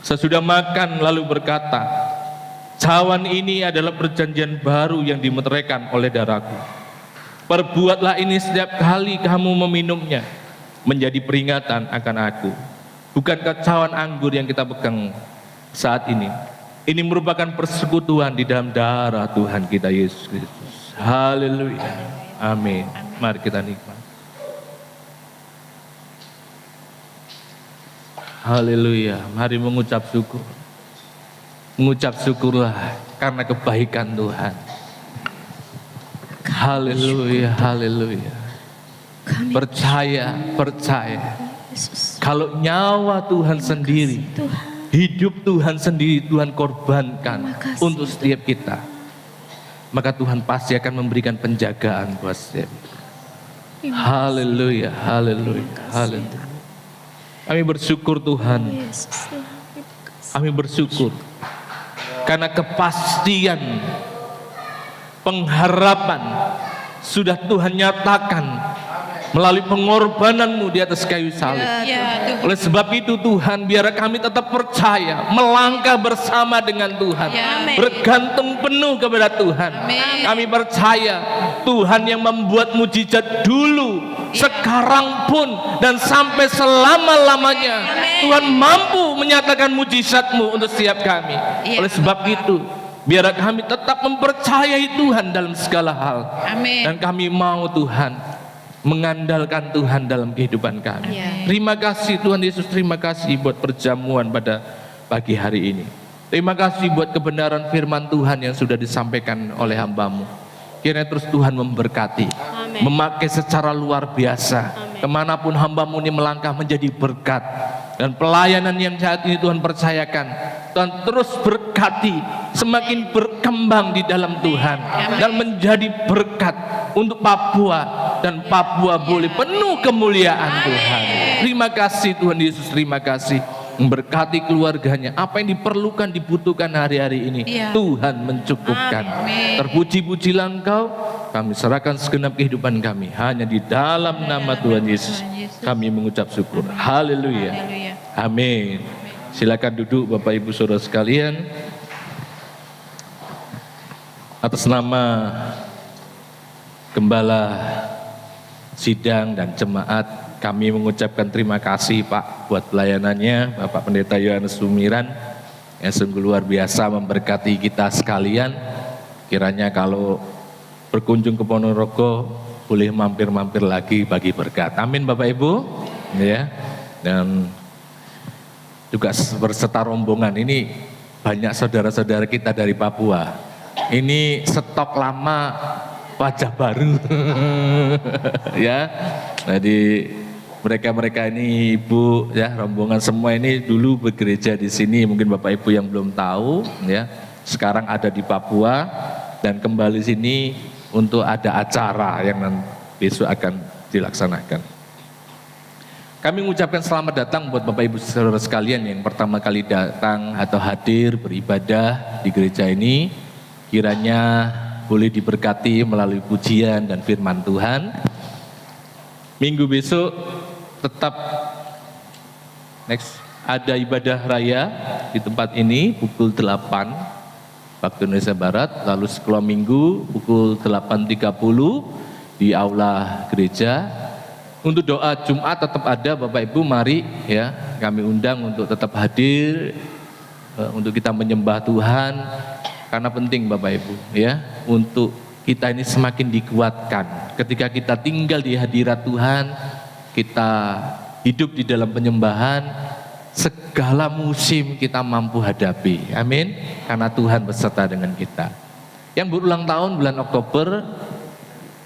Sesudah makan lalu berkata, cawan ini adalah perjanjian baru yang dimeteraikan oleh darahku. Perbuatlah ini setiap kali kamu meminumnya, menjadi peringatan akan aku. Bukankah cawan anggur yang kita pegang saat ini merupakan persekutuan di dalam darah Tuhan kita Yesus Kristus. Haleluya, amin. Mari kita nikmati. Haleluya, mari mengucap syukur. Mengucap syukurlah karena kebaikan Tuhan. Haleluya, haleluya. Percaya. Kalau nyawa Tuhan sendiri, hidup Tuhan sendiri Tuhan korbankan untuk setiap kita, maka Tuhan pasti akan memberikan penjagaan buat setiap kita. Haleluya, haleluya, haleluya. Kami bersyukur Tuhan. Kami bersyukur karena kepastian pengharapan sudah Tuhan nyatakan melalui pengorbananmu di atas kayu salib. Ya Tuhan. Oleh sebab itu Tuhan, biar kami tetap percaya, melangkah bersama dengan Tuhan, Ya, amin. bergantung penuh kepada Tuhan. Amin. Kami percaya Tuhan yang membuat mujizat dulu, sekarang pun, dan sampai selama-lamanya. Tuhan mampu menyatakan mujizat-Mu untuk setiap kami. Ya. Oleh sebab itu, biar kami tetap mempercayai Tuhan dalam segala hal. Amin. Dan kami mau Tuhan mengandalkan Tuhan dalam kehidupan kami. Ya. Terima kasih Tuhan Yesus, terima kasih buat perjamuan pada pagi hari ini. Terima kasih buat kebenaran firman Tuhan yang sudah disampaikan oleh hamba-Mu. Kiranya terus Tuhan memberkati, memakai secara luar biasa. Kemanapun hamba-Mu ini melangkah menjadi berkat. Dan pelayanan yang saat ini Tuhan percayakan, Tuhan terus berkati, semakin berkembang di dalam Tuhan, dan menjadi berkat untuk Papua, dan Papua boleh penuh kemuliaan Tuhan. Terima kasih Tuhan Yesus, terima kasih. Memberkati keluarganya, apa yang diperlukan, dibutuhkan hari-hari ini, Ya. Tuhan mencukupkan. Amin. Terpuji-pujilah Engkau, kami serahkan segenap kehidupan kami hanya di dalam nama Tuhan Yesus. Kami mengucap syukur. Haleluya. Haleluya. Amin. Silakan duduk Bapak Ibu Saudara sekalian. Atas nama Gembala Sidang dan Jemaat, kami mengucapkan terima kasih Pak buat pelayanannya, Bapak Pendeta Yohanes Sumiran yang sungguh luar biasa memberkati kita sekalian. Kiranya kalau berkunjung ke Ponorogo boleh mampir-mampir lagi bagi berkat. Amin Bapak Ibu. Ya. Dan juga berserta rombongan ini banyak saudara-saudara kita dari Papua. Ini stok lama, wajah baru. Ya. Jadi mereka ini ibu ya, rombongan semua ini dulu bergereja di sini, mungkin Bapak Ibu yang belum tahu ya. Sekarang ada di Papua dan kembali sini untuk ada acara yang nanti besok akan dilaksanakan. Kami mengucapkan selamat datang buat Bapak Ibu Saudara sekalian yang pertama kali datang atau hadir beribadah di gereja ini. Kiranya boleh diberkati melalui pujian dan firman Tuhan. Minggu besok tetap ada ibadah raya di tempat ini pukul 8 waktu Indonesia Barat. Lalu sekolah minggu pukul 8.30 di aula gereja. Untuk doa Jumat tetap ada Bapak Ibu, mari ya, kami undang untuk tetap hadir untuk kita menyembah Tuhan, karena penting Bapak Ibu ya, untuk kita ini semakin dikuatkan ketika kita tinggal di hadirat Tuhan, kita hidup di dalam penyembahan, segala musim kita mampu hadapi. Amin. Karena Tuhan beserta dengan kita. Yang berulang tahun bulan Oktober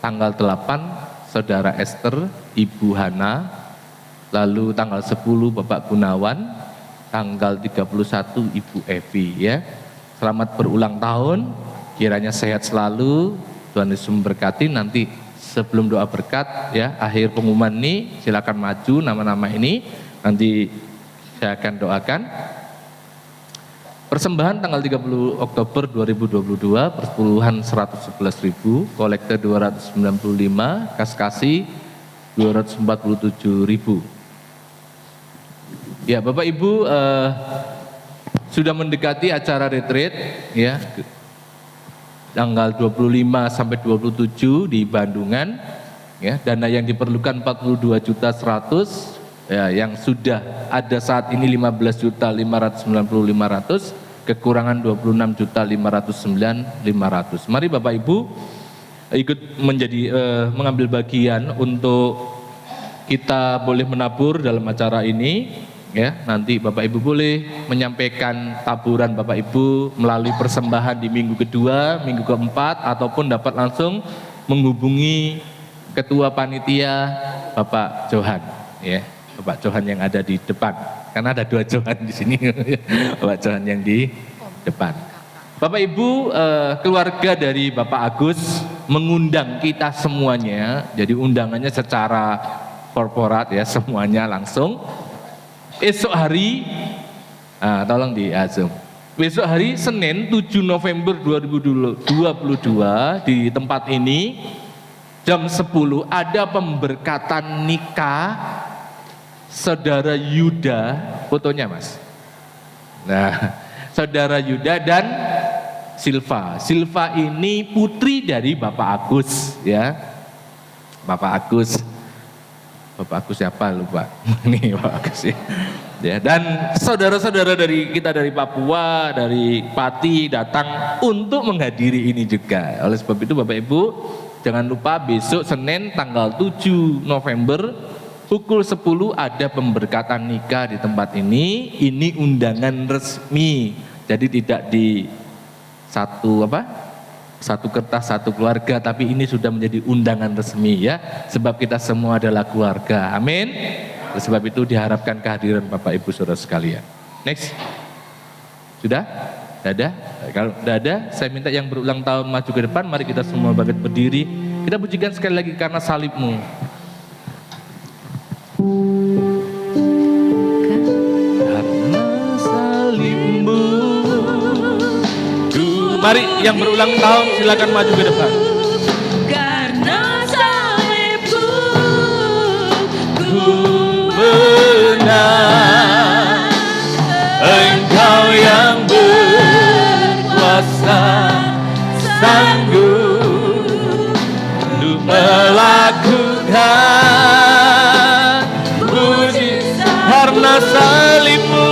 tanggal 8 Saudara Esther, Ibu Hana, lalu tanggal 10 Bapak Gunawan, tanggal 31 Ibu Evi ya. Selamat berulang tahun, kiranya sehat selalu, Tuhan Yesus memberkati. Nanti sebelum doa berkat ya, akhir pengumuman ini silakan maju nama-nama ini, nanti saya akan doakan. Persembahan tanggal 30 Oktober 2022, persepuluhan 111.000, kolektor 295, kas kasih 247.000. Ya Bapak Ibu, sudah mendekati acara retreat ya, tanggal 25 sampai 27 di Bandungan ya. Dana yang diperlukan 42.100.000 ya, yang sudah ada saat ini 15.590.500, kekurangan 26.509.500. Mari Bapak Ibu ikut mengambil bagian untuk kita boleh menabur dalam acara ini ya. Nanti Bapak Ibu boleh menyampaikan taburan Bapak Ibu melalui persembahan di minggu kedua, minggu keempat, ataupun dapat langsung menghubungi Ketua Panitia Bapak Johan ya. Bapak Johan yang ada di depan, karena ada 2 Johan di sini. Bapak Johan yang di depan. Bapak Ibu, keluarga dari Bapak Agus mengundang kita semuanya. Jadi undangannya secara korporat ya, semuanya langsung. Esok hari, tolong di Zoom. Besok hari Senin 7 November 2022 di tempat ini jam 10 ada pemberkatan nikah Saudara Yuda, fotonya Mas. Nah, Saudara Yuda dan Silva. Silva ini putri dari Bapak Agus, ya. Bapak Agus siapa lupa? Ini Bapak Agus ya. Ya, dan saudara-saudara dari kita dari Papua, dari Pati datang untuk menghadiri ini juga. Oleh sebab itu Bapak Ibu, jangan lupa besok Senin tanggal 7 November pukul 10 ada pemberkatan nikah di tempat ini. Ini undangan resmi. Jadi tidak di satu kertas satu keluarga, tapi ini sudah menjadi undangan resmi ya. Sebab kita semua adalah keluarga. Amin. Oleh sebab itu diharapkan kehadiran Bapak Ibu Saudara sekalian. Next. Sudah? Dadah? Kalau dadah, saya minta yang berulang tahun maju ke depan. Mari kita semua bangkit berdiri. Kita pujikan sekali lagi karena salibmu. Karena salibmu. Mari yang berulang tahun silakan maju ke depan. Karena salibmu ku Benar, Engkau yang berkuasa sanggup untuk melakukan mujizat karena salibmu.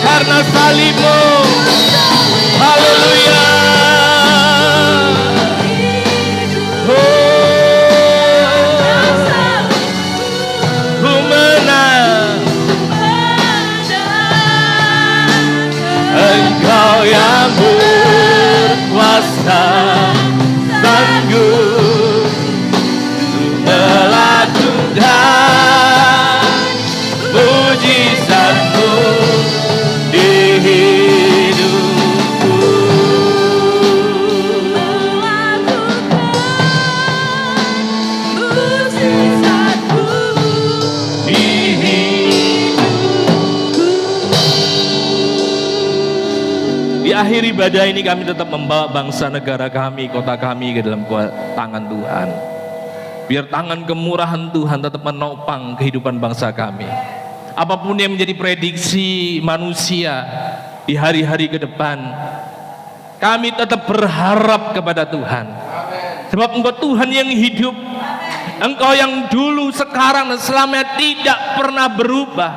Karena salibmu, haleluya. Ku menang, Engkau yang berkuasa sanggup melakukan mujizatmu di hidupku. Di hidupku. Di akhir ibadah ini kami tetap membawa bangsa negara kami, kota kami ke dalam tangan Tuhan. Biar tangan kemurahan Tuhan tetap menopang kehidupan bangsa kami. Apapun yang menjadi prediksi manusia di hari-hari ke depan, kami tetap berharap kepada Tuhan. Sebab Engkau Tuhan yang hidup, Engkau yang dulu, sekarang, dan selamanya tidak pernah berubah.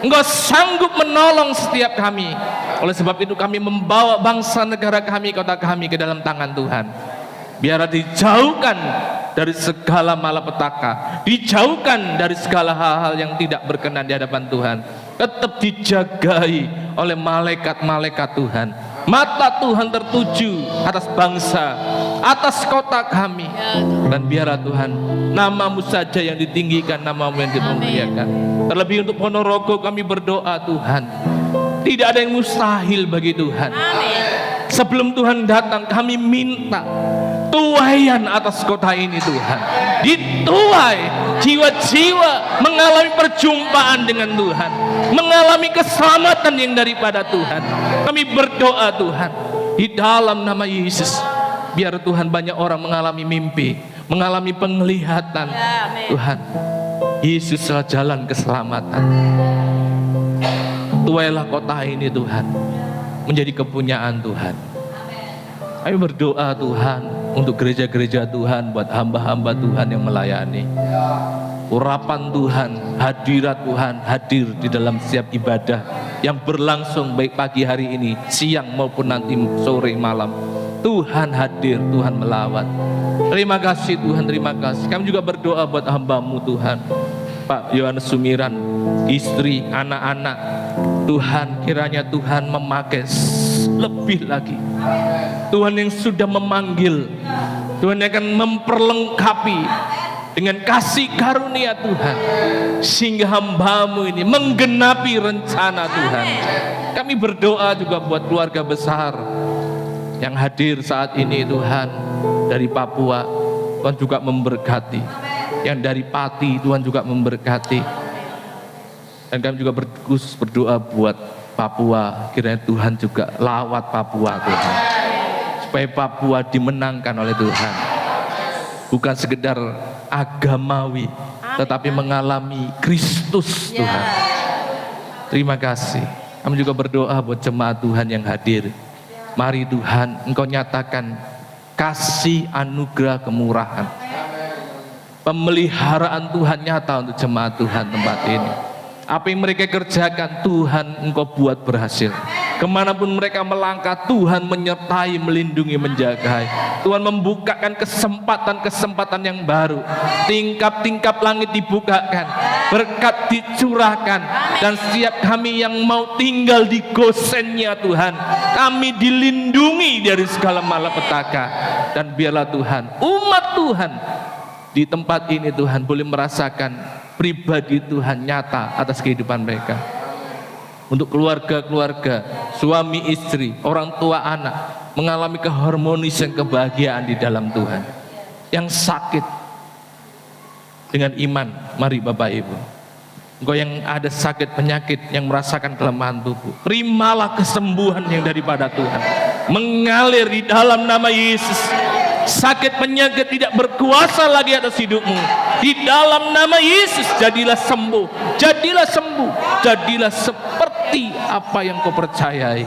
Engkau sanggup menolong setiap kami. Oleh sebab itu kami membawa bangsa negara kami, kota kami ke dalam tangan Tuhan. Biar dijauhkan dari segala malapetaka, dijauhkan dari segala hal-hal yang tidak berkenan di hadapan Tuhan. Tetap dijagai oleh malaikat-malaikat Tuhan. Mata Tuhan tertuju atas bangsa, atas kota kami. Dan biarlah Tuhan, nama-Mu saja yang ditinggikan, nama-Mu yang dimuliakan. Terlebih untuk Ponorogo kami berdoa Tuhan, tidak ada yang mustahil bagi Tuhan. Sebelum Tuhan datang kami minta tuaian atas kota ini Tuhan. Dituai jiwa-jiwa mengalami perjumpaan dengan Tuhan, mengalami keselamatan yang daripada Tuhan. Kami berdoa Tuhan, di dalam nama Yesus, biar Tuhan banyak orang mengalami mimpi, mengalami penglihatan. Tuhan, Yesuslah jalan keselamatan. Tuailah kota ini Tuhan, menjadi kepunyaan Tuhan. Kami berdoa Tuhan untuk gereja-gereja Tuhan, buat hamba-hamba Tuhan yang melayani. Urapan Tuhan, hadirat Tuhan hadir di dalam setiap ibadah yang berlangsung baik pagi hari ini, siang maupun nanti sore malam. Tuhan hadir, Tuhan melawat. Terima kasih Tuhan, terima kasih. Kami juga berdoa buat hamba-Mu Tuhan, Pak Yohanes Sumiran, istri, anak-anak. Tuhan, kiranya Tuhan memakai lebih lagi. Tuhan yang sudah memanggil, Tuhan yang akan memperlengkapi dengan kasih karunia Tuhan, sehingga hamba-Mu ini menggenapi rencana Tuhan. Kami berdoa juga buat keluarga besar yang hadir saat ini Tuhan, dari Papua, Tuhan juga memberkati. Yang dari Pati, Tuhan juga memberkati. Dan kami juga berdoa buat Papua, kiranya Tuhan juga lawat Papua Tuhan, supaya Papua dimenangkan oleh Tuhan, bukan sekedar agamawi, tetapi mengalami Kristus Tuhan. Terima kasih. Kami juga berdoa buat jemaat Tuhan yang hadir. Mari Tuhan, Engkau nyatakan kasih, anugerah, kemurahan, pemeliharaan Tuhan nyata untuk jemaat Tuhan tempat ini. Apa yang mereka kerjakan, Tuhan Engkau buat berhasil. Kemanapun mereka melangkah, Tuhan menyertai, melindungi, menjaga. Tuhan membukakan kesempatan-kesempatan yang baru. Tingkap-tingkap langit dibukakan, berkat dicurahkan. Dan setiap kami yang mau tinggal di Gosennya Tuhan, kami dilindungi dari segala malapetaka. Dan biarlah Tuhan, umat Tuhan di tempat ini Tuhan boleh merasakan pribadi Tuhan nyata atas kehidupan mereka. Untuk keluarga-keluarga, suami istri, orang tua anak, mengalami keharmonisan, kebahagiaan di dalam Tuhan. Yang sakit dengan iman, mari Bapak Ibu. Engkau yang ada sakit penyakit, yang merasakan kelemahan tubuh, terimalah kesembuhan yang daripada Tuhan, mengalir di dalam nama Yesus. Sakit penyakit tidak berkuasa lagi atas hidupmu. Di dalam nama Yesus jadilah sembuh, jadilah sembuh, jadilah seperti apa yang kau percayai.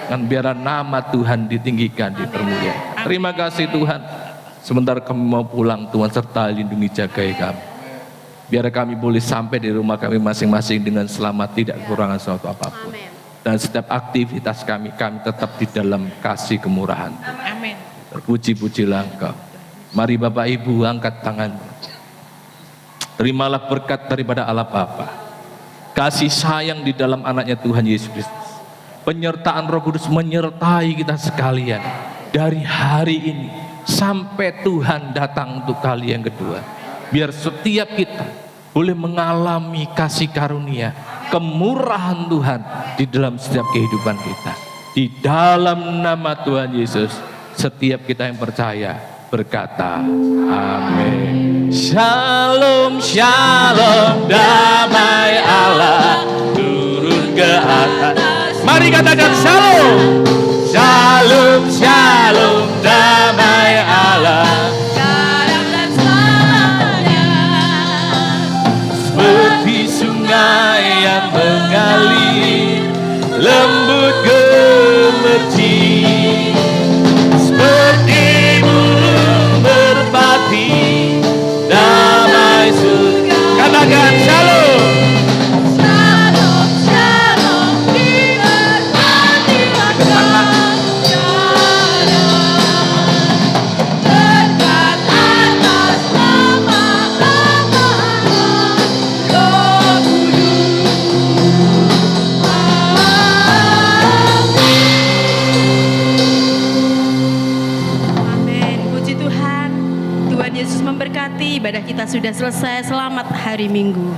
Dan biarlah nama Tuhan ditinggikan, dipermuliakan. Terima kasih Tuhan. Sebentar kami mau pulang, Tuhan sertai, lindungi, jagai kami. Biar kami boleh sampai di rumah kami masing-masing dengan selamat, tidak kekurangan sesuatu apapun. Dan setiap aktivitas kami tetap di dalam kasih kemurahan. Amin. Terpuji-pujilah Engkau. Mari Bapak Ibu angkat tangan. Terimalah berkat daripada Allah Bapa, kasih sayang di dalam anaknya Tuhan Yesus Kristus, penyertaan Roh Kudus menyertai kita sekalian dari hari ini sampai Tuhan datang untuk kali yang kedua. Biar setiap kita boleh mengalami kasih karunia, kemurahan Tuhan di dalam setiap kehidupan kita. Di dalam nama Tuhan Yesus, setiap kita yang percaya berkata amin. Shalom, shalom, damai Allah turun ke atas. Mari katakan shalom. Shalom, shalom, damai Allah Sekarang dan selamanya. seperti sungai yang mengalir, lembut gemercik, seperti burung merpati, damai surga. Katakan shalom. Shalom, shalom, diberkati Tuhan. Berkat atas nama Allah, Roh Kudus. Amin. Puji Tuhan. Tuhan Yesus memberkati. Ibadah kita sudah selesai. Selamat hari Minggu.